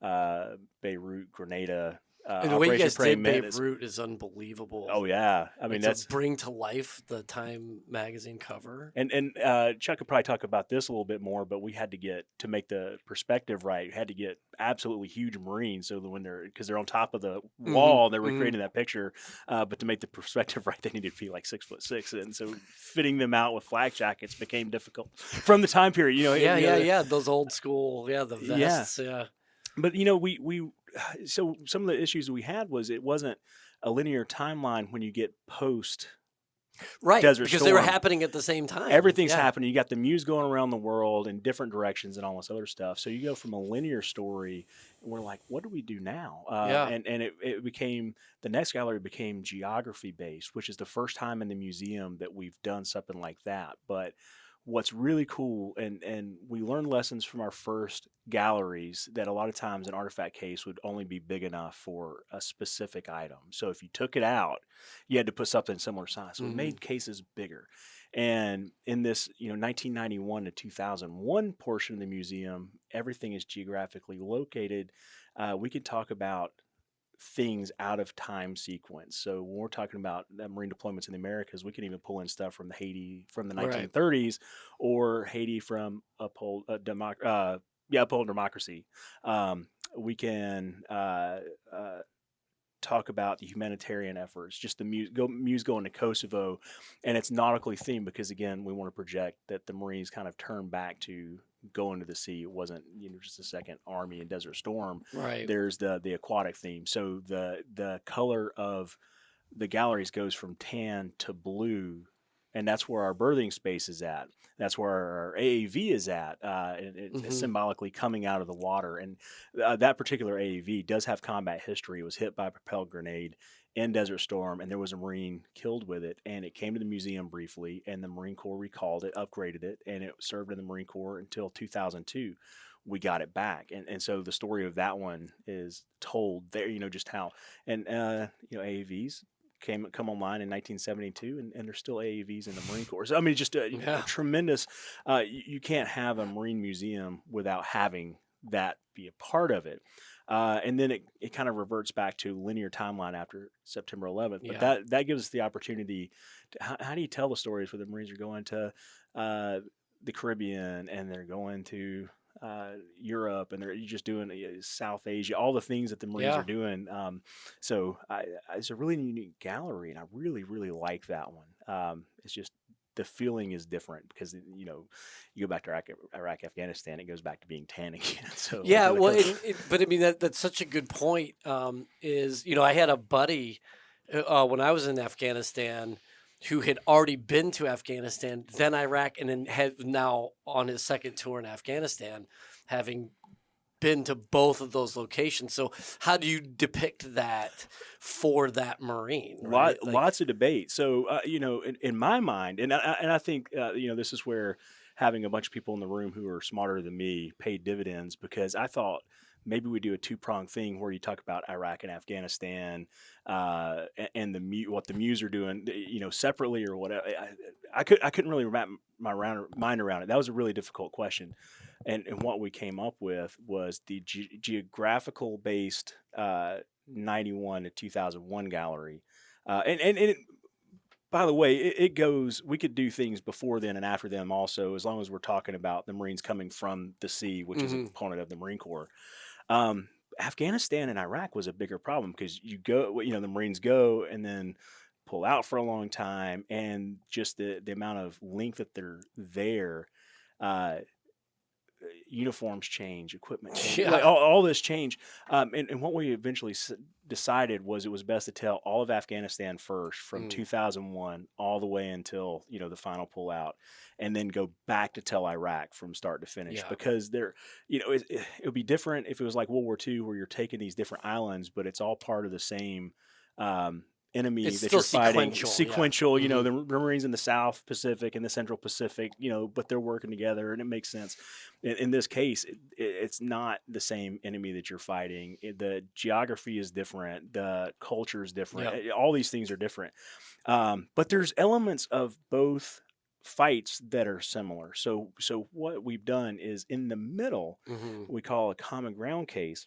[SPEAKER 4] Beirut, Grenada,
[SPEAKER 1] And the way you
[SPEAKER 4] Operation
[SPEAKER 1] guys
[SPEAKER 4] Praying
[SPEAKER 1] did
[SPEAKER 4] Mantis.
[SPEAKER 1] Beirut is unbelievable.
[SPEAKER 4] Oh yeah, I mean
[SPEAKER 1] Like to
[SPEAKER 4] that's
[SPEAKER 1] bring to life the Time magazine cover.
[SPEAKER 4] and Chuck could probably talk about this a little bit more, but we had to get to make the perspective right. We had to get absolutely huge Marines so that when because they're on top of the wall, they're recreating that picture. But to make the perspective right, they needed to be like 6'6", and so fitting them out with flak jackets became difficult from the time period.
[SPEAKER 1] Yeah. Those old school, the
[SPEAKER 4] Yeah.
[SPEAKER 1] vests, yeah.
[SPEAKER 4] But we so some of the issues we had was it wasn't a linear timeline when you get post
[SPEAKER 1] Right,
[SPEAKER 4] Desert
[SPEAKER 1] because they were
[SPEAKER 4] Storm.
[SPEAKER 1] happening at the same time.
[SPEAKER 4] Everything's
[SPEAKER 1] Yeah.
[SPEAKER 4] happening. You got the muse going around the world in different directions and all this other stuff. So you go from a linear story, and we're like, what do we do now?
[SPEAKER 1] Yeah.
[SPEAKER 4] And it became, the next gallery became geography based, which is the first time in the museum that we've done something like that. But what's really cool, and we learned lessons from our first galleries that a lot of times an artifact case would only be big enough for a specific item. So if you took it out, you had to put something similar size. So we made cases bigger. And in this, 1991 to 2001 portion of the museum, everything is geographically located. We could talk about things out of time sequence. So when we're talking about Marine deployments in the Americas, we can even pull in stuff from Haiti from the 1930s or Haiti from Uphold Democracy. We can talk about the humanitarian efforts, just the muse going to Kosovo, and it's nautically themed because again, we want to project that the Marines kind of turn back to going to the sea. It wasn't just a second army in Desert Storm.
[SPEAKER 1] Right.
[SPEAKER 4] There's the aquatic theme. So the color of the galleries goes from tan to blue, and that's where our birthing space is at. That's where our AAV is at. It's symbolically coming out of the water. And that particular AAV does have combat history. It was hit by a propelled grenade in Desert Storm, and there was a Marine killed with it. And it came to the museum briefly, and the Marine Corps recalled it, upgraded it, and it served in the Marine Corps until 2002. We got it back. And so the story of that one is told there, just how. And, AAVs come online in 1972, and there's still AAVs in the Marine Corps. So, I mean, just a tremendous. You can't have a Marine museum without having that be a part of it. And then it kind of reverts back to linear timeline after September 11th. But that gives us the opportunity to how do you tell the stories where the Marines are going to the Caribbean and they're going to Europe, and they're just doing South Asia, all the things that the Marines are doing. So it's a really unique gallery, and I really, really like that one. It's just the feeling is different because you go back to Iraq, Afghanistan, it goes back to being tan again. So
[SPEAKER 1] but I mean that's such a good point. I had a buddy when I was in Afghanistan who had already been to Afghanistan, then Iraq, and then had now on his second tour in Afghanistan, having been to both of those locations. So how do you depict that for that Marine? Right?
[SPEAKER 4] Lots of debate. So, in my mind, and I think, this is where having a bunch of people in the room who are smarter than me paid dividends, because I thought maybe we do a two-pronged thing where you talk about Iraq and Afghanistan and what the Muse are doing, separately or whatever. I couldn't really wrap my mind around it. That was a really difficult question. And what we came up with was the geographical based 91 to 2001 gallery. And by the way, it goes, we could do things before then and after them also, as long as we're talking about the Marines coming from the sea, which is a component of the Marine Corps. Afghanistan and Iraq was a bigger problem because you go, the Marines go and then pull out for a long time, and just the amount of length that they're there, uniforms change, equipment change, like all this change. And what we eventually decided was it was best to tell all of Afghanistan first from 2001 all the way until, the final pullout, and then go back to tell Iraq from start to finish, because there, it would be different if it was like World War II where you're taking these different islands, but it's all part of the same enemy
[SPEAKER 1] It's
[SPEAKER 4] that
[SPEAKER 1] still
[SPEAKER 4] you're fighting.
[SPEAKER 1] sequential, yeah.
[SPEAKER 4] Sequential, you know,
[SPEAKER 1] Mhm.
[SPEAKER 4] the Marines in the South Pacific and the Central Pacific, you know, but they're working together and it makes sense. In this case, it's not the same enemy that you're fighting. The geography is different. The culture is different.
[SPEAKER 1] Yep.
[SPEAKER 4] All these things are different. But there's elements of both fights that are similar. So what we've done is in the middle,
[SPEAKER 1] Mhm.
[SPEAKER 4] we call a common ground case.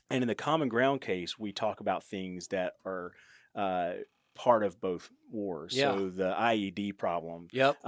[SPEAKER 4] And in the common ground case, we talk about things that are uh, part of both wars.
[SPEAKER 1] Yeah.
[SPEAKER 4] So the IED problem,
[SPEAKER 1] Yep.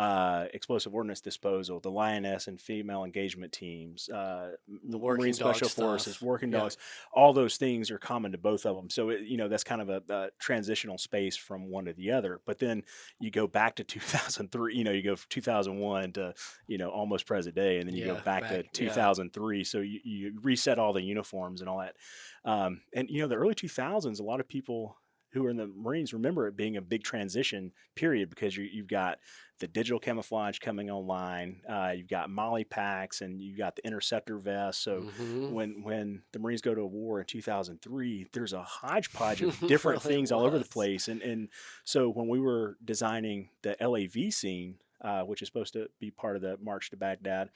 [SPEAKER 4] explosive ordnance disposal, the lioness and female engagement teams,
[SPEAKER 1] The
[SPEAKER 4] Marine
[SPEAKER 1] working dog
[SPEAKER 4] Special Forces,
[SPEAKER 1] stuff.
[SPEAKER 4] working
[SPEAKER 1] Yeah.
[SPEAKER 4] dogs, all those things are common to both of them. So, you know, that's kind of a transitional space from one to the other. But then you go back to 2003, you know, you go from 2001 to, you know, almost present day, and then you go
[SPEAKER 1] Yeah.
[SPEAKER 4] back to
[SPEAKER 1] Yeah.
[SPEAKER 4] 2003. So you reset all the uniforms and all that. And, you know, the early 2000s, a lot of people who are in the Marines remember it being a big transition period because you've got the digital camouflage coming online, you've got Molly packs, and you've got the interceptor vests. So
[SPEAKER 1] Mhm.
[SPEAKER 4] when the Marines go to war in 2003, there's a hodgepodge of different
[SPEAKER 1] Really
[SPEAKER 4] things all over the
[SPEAKER 1] was.
[SPEAKER 4] place. And so when we were designing the LAV scene, which is supposed to be part of the March to Baghdad,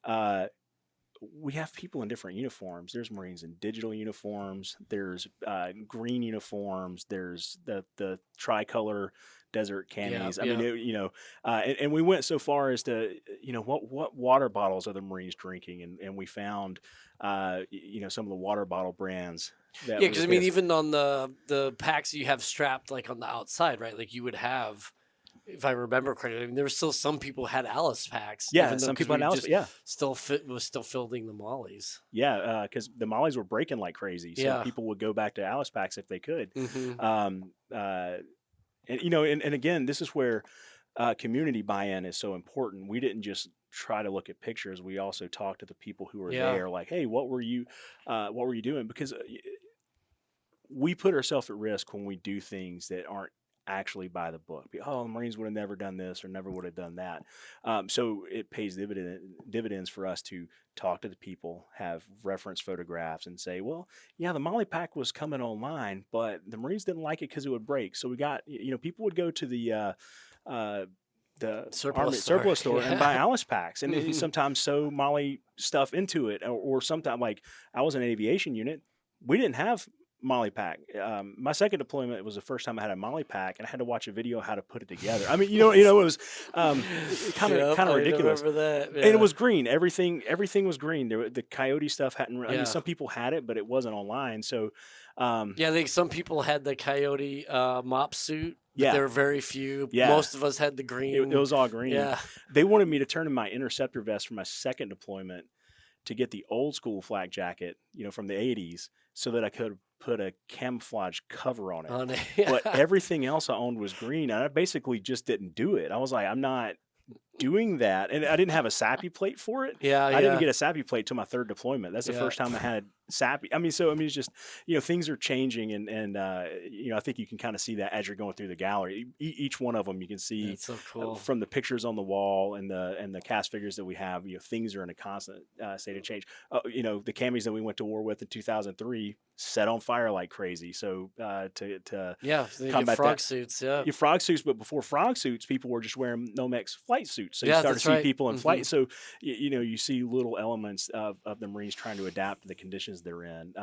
[SPEAKER 4] uh, we have people in different uniforms. There's Marines in digital uniforms. There's green uniforms. There's the tricolor desert
[SPEAKER 1] Yeah.
[SPEAKER 4] camis. I mean,
[SPEAKER 1] Yeah.
[SPEAKER 4] you know, and we went so far as to, you know, what water bottles are the Marines drinking, and we found, you know, some of the water bottle brands that
[SPEAKER 1] Yeah,
[SPEAKER 4] were
[SPEAKER 1] because I
[SPEAKER 4] the
[SPEAKER 1] mean,
[SPEAKER 4] case.
[SPEAKER 1] even on the packs you have strapped like on the outside, right? Like you would have, if I remember correctly, I mean, there were still some people had Alice packs,
[SPEAKER 4] Yeah,
[SPEAKER 1] even though
[SPEAKER 4] some
[SPEAKER 1] because
[SPEAKER 4] people
[SPEAKER 1] we
[SPEAKER 4] had Alice,
[SPEAKER 1] just
[SPEAKER 4] yeah,
[SPEAKER 1] still fit was still fielding the mollies.
[SPEAKER 4] yeah, because the mollies were breaking like crazy, so
[SPEAKER 1] Yeah.
[SPEAKER 4] people would go back to Alice packs if they could.
[SPEAKER 1] Mm-hmm.
[SPEAKER 4] Um, uh, and you know, and again, this is where community buy-in is so important. We didn't just try to look at pictures; we also talked to the people who were
[SPEAKER 1] Yeah.
[SPEAKER 4] there. Like, hey, what were you doing? Because we put ourselves at risk when we do things that aren't actually by the book. Oh, the Marines would have never done this or never would have done that. So it pays dividends for us to talk to the people, have reference photographs, and say, well, yeah, the Molly pack was coming online, but the Marines didn't like it because it would break. So we got, you know, people would go to uh, the Army
[SPEAKER 1] Surplus store.
[SPEAKER 4] surplus store and buy
[SPEAKER 1] Yeah.
[SPEAKER 4] Alice packs, and
[SPEAKER 1] Mhm.
[SPEAKER 4] sometimes sew Molly stuff into it, or sometimes like I was in an aviation unit, we didn't have Molly pack. My second deployment was the first time I had a Molly pack, and I had to watch a video how to put it together. I mean, it was kind
[SPEAKER 1] Yep,
[SPEAKER 4] of
[SPEAKER 1] I
[SPEAKER 4] ridiculous.
[SPEAKER 1] remember that.
[SPEAKER 4] And it
[SPEAKER 1] Yeah.
[SPEAKER 4] was green. Everything was green. The coyote stuff hadn't. I mean,
[SPEAKER 1] Yeah.
[SPEAKER 4] some people had it, but it wasn't online. So,
[SPEAKER 1] Yeah, I think some people had the coyote mop suit, but
[SPEAKER 4] yeah,
[SPEAKER 1] there were very few.
[SPEAKER 4] yeah,
[SPEAKER 1] Most of us had the
[SPEAKER 4] it
[SPEAKER 1] green.
[SPEAKER 4] was all green.
[SPEAKER 1] Yeah.
[SPEAKER 4] They wanted me to turn in my interceptor vest for my second deployment to get the old school flak jacket, you know, from the 80s, so that I could put a camouflage cover on it.
[SPEAKER 1] On it.
[SPEAKER 4] But
[SPEAKER 1] Yeah.
[SPEAKER 4] everything else I owned was green, and I basically just didn't do it. I was like, I'm not doing that, and I didn't have a SAPI plate for it.
[SPEAKER 1] Yeah.
[SPEAKER 4] I didn't
[SPEAKER 1] Yeah.
[SPEAKER 4] get a SAPI plate till my third deployment. That's the
[SPEAKER 1] Yeah.
[SPEAKER 4] first time I had SAPI. I mean, it's just, you know, things are changing, and you know, I think you can kind of see that as you're going through the gallery. Each one of them, you can see
[SPEAKER 1] That's so cool.
[SPEAKER 4] from the pictures on the wall and the cast figures that we have. You know, things are in a constant state of change. You know, the camis that we went to war with in 2003 set on fire like crazy. So to
[SPEAKER 1] Yeah. So you get
[SPEAKER 4] combat
[SPEAKER 1] frog
[SPEAKER 4] that,
[SPEAKER 1] suits. Yeah.
[SPEAKER 4] your frog suits, but before frog suits, people were just wearing Nomex flight suits. So you
[SPEAKER 1] Yeah,
[SPEAKER 4] start to
[SPEAKER 1] that's
[SPEAKER 4] see
[SPEAKER 1] right.
[SPEAKER 4] people in
[SPEAKER 1] Mhm.
[SPEAKER 4] flight. So you know, you see little elements of the Marines trying to adapt to the conditions they're in.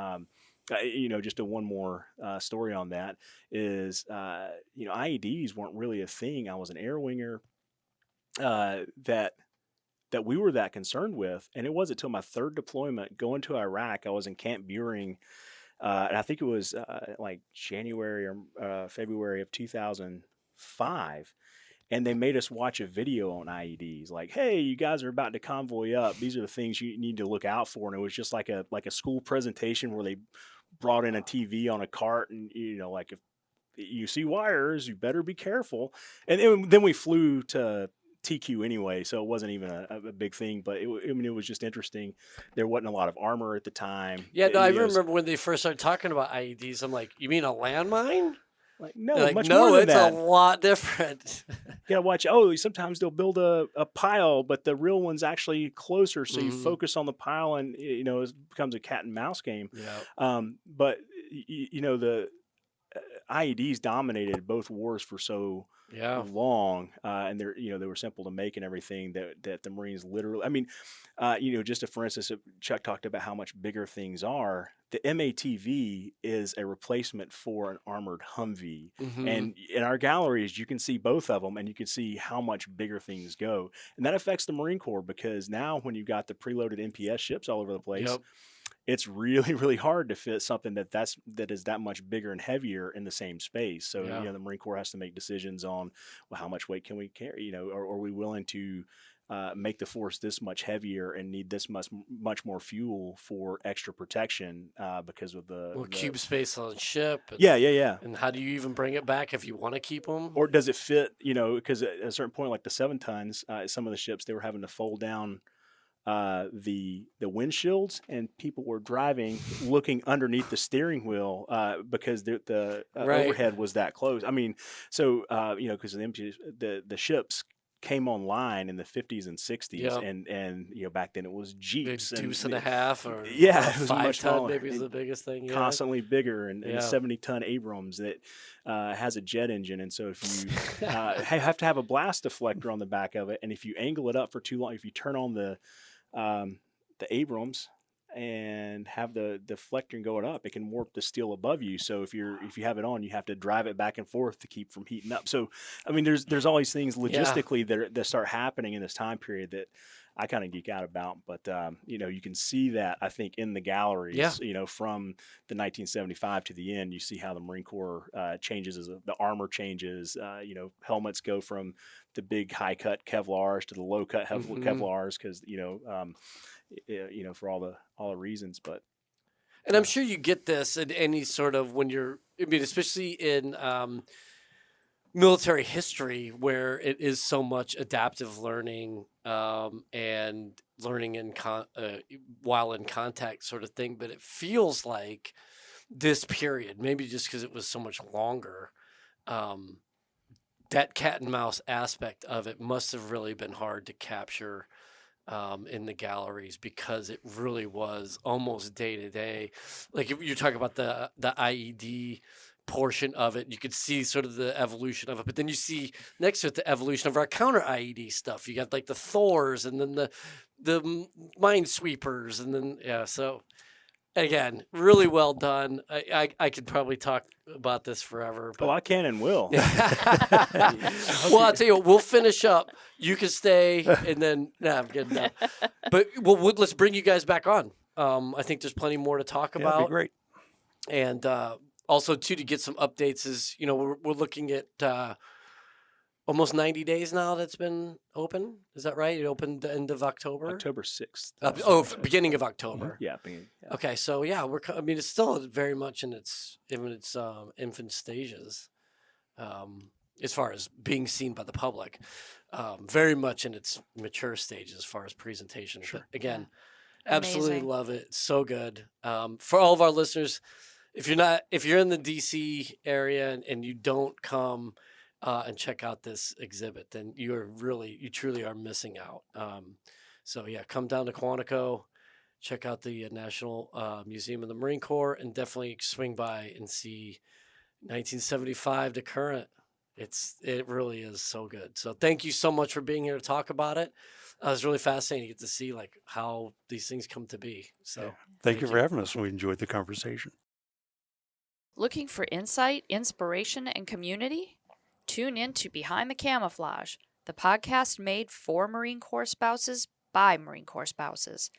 [SPEAKER 4] You know, just one more story on that is, you know, IEDs weren't really a thing. I was an air winger that we were that concerned with, and it wasn't until my third deployment going to Iraq. I was in Camp Buring, and I think it was like January or February of 2005. And they made us watch a video on IEDs, like, "Hey, you guys are about to convoy up. These are the things you need to look out for." And it was just like a school presentation where they brought in a TV on a cart, and you know, like, if you see wires, you better be careful. And then we flew to TQ anyway, so it wasn't even a big thing. But I mean, it was just interesting. There wasn't a lot of armor at the time.
[SPEAKER 1] Yeah. No, I
[SPEAKER 4] You know,
[SPEAKER 1] remember when they first started talking about IEDs. I'm like, you mean a landmine?
[SPEAKER 4] like,
[SPEAKER 1] They're
[SPEAKER 4] no,
[SPEAKER 1] like,
[SPEAKER 4] much more
[SPEAKER 1] no,
[SPEAKER 4] than
[SPEAKER 1] it's
[SPEAKER 4] that.
[SPEAKER 1] a lot different.
[SPEAKER 4] You gotta watch. Oh, sometimes they'll build a pile, but the real one's actually closer. So you
[SPEAKER 1] Mhm.
[SPEAKER 4] focus on the pile, and you know, it becomes a cat and mouse game.
[SPEAKER 1] Yeah.
[SPEAKER 4] But you know, the IEDs dominated both wars for so
[SPEAKER 1] Yeah.
[SPEAKER 4] long, and they were simple to make and everything that the Marines literally. I mean, just for instance, Chuck talked about how much bigger things are. The MATV is a replacement for an armored Humvee,
[SPEAKER 1] Hmm.
[SPEAKER 4] and in our galleries, you can see both of them, and you can see how much bigger things go, and that affects the Marine Corps because now when you've got the preloaded MPS ships all over the place,
[SPEAKER 1] Yep.
[SPEAKER 4] it's really really hard to fit something that is that much bigger and heavier in the same space. So
[SPEAKER 1] Yeah.
[SPEAKER 4] the Marine Corps has to make decisions on, well, how much weight can we carry, or are we willing to make the force this much heavier and need this much more fuel for extra protection because of
[SPEAKER 1] Well,
[SPEAKER 4] the
[SPEAKER 1] cube space on ship. And,
[SPEAKER 4] yeah.
[SPEAKER 1] and how do you even bring it back if you want to keep them?
[SPEAKER 4] Or does it fit, because at a certain point, like the 7 tons, some of the ships, they were having to fold down the windshields, and people were driving looking underneath the steering wheel because the
[SPEAKER 1] Right.
[SPEAKER 4] overhead was that close. I mean, so because the ships came online in the 50s and 60s,
[SPEAKER 1] Yep.
[SPEAKER 4] and back then it was
[SPEAKER 1] Big
[SPEAKER 4] Jeeps
[SPEAKER 1] deuce and a half, or
[SPEAKER 4] yeah, it was
[SPEAKER 1] 5
[SPEAKER 4] much
[SPEAKER 1] ton
[SPEAKER 4] smaller.
[SPEAKER 1] maybe is the biggest thing. Yeah.
[SPEAKER 4] Constantly bigger, and
[SPEAKER 1] Yeah.
[SPEAKER 4] a 70-ton Abrams that has a jet engine, and so if you have to have a blast deflector on the back of it, and if you angle it up for too long, if you turn on the Abrams and have the deflector going up, it can warp the steel above you. So if you have it on, you have to drive it back and forth to keep from heating up. So I mean, there's all these things logistically that start happening in this time period that I kind of geek out about. But you can see that, I think, in the galleries.
[SPEAKER 1] Yeah.
[SPEAKER 4] From the 1975 to the end, you see how the Marine Corps changes as the armor changes. Helmets go from the big high cut Kevlars to the low cut
[SPEAKER 1] Mhm.
[SPEAKER 4] Kevlars because for all the reasons. But
[SPEAKER 1] And I'm sure you get this in any sort of especially in military history where it is so much adaptive learning and learning while in contact sort of thing. But it feels like this period, maybe just because it was so much longer, that cat and mouse aspect of it must have really been hard to capture in the galleries because it really was almost day to day. Like if you talk about the IED portion of it, you could see sort of the evolution of it, but then you see next to it the evolution of our counter IED stuff. You got like the Thors, and then the Minesweepers, and then So again, really well done. I could probably talk about this forever. But...
[SPEAKER 4] I can and will.
[SPEAKER 1] Well, I'll tell you what, we'll finish up. You can stay, and then I'm kidding. No. But let's bring you guys back on. I think there's plenty more to talk
[SPEAKER 3] That'd
[SPEAKER 1] about.
[SPEAKER 3] be great.
[SPEAKER 1] And also, too, to get some updates is, we're looking at almost 90 days now that's been open. Is that right? It opened the end of October?
[SPEAKER 4] October 6th.
[SPEAKER 1] Beginning of October.
[SPEAKER 4] Yeah.
[SPEAKER 1] Okay, so yeah, it's still very much in its infant stages, as far as being seen by the public. Very much in its mature stages as far as presentation.
[SPEAKER 4] Sure.
[SPEAKER 1] But again,
[SPEAKER 2] Yeah.
[SPEAKER 1] absolutely
[SPEAKER 2] Amazing.
[SPEAKER 1] love it. It's so good. For all of our listeners, if you're in the DC area and you don't come and check out this exhibit, then you truly are missing out. So yeah, come down to Quantico, check out the National Museum of the Marine Corps, and definitely swing by and see 1975 to current. It really is so good. So thank you so much for being here to talk about it. It was really fascinating to get to see like how these things come to be. So
[SPEAKER 3] Yeah. Thank you for having us. We enjoyed the conversation.
[SPEAKER 2] Looking for insight, inspiration, and community? Tune in to Behind the Camouflage, the podcast made for Marine Corps spouses by Marine Corps spouses.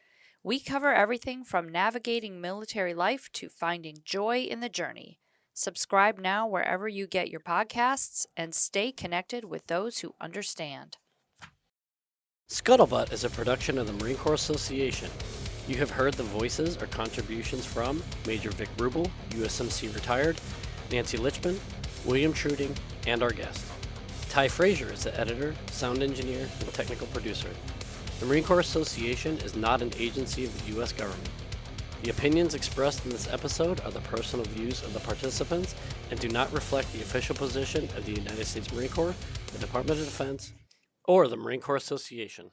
[SPEAKER 2] We cover everything from navigating military life to finding joy in the journey. Subscribe now wherever you get your podcasts and stay connected with those who understand.
[SPEAKER 1] Scuttlebutt is a production of the Marine Corps Association. You have heard the voices or contributions from Major Vic Rubel, USMC retired, Nancy Lichman, William Truding, and our guest. Ty Frazier is the editor, sound engineer, and technical producer. The Marine Corps Association is not an agency of the U.S. government. The opinions expressed in this episode are the personal views of the participants and do not reflect the official position of the United States Marine Corps, the Department of Defense, or the Marine Corps Association.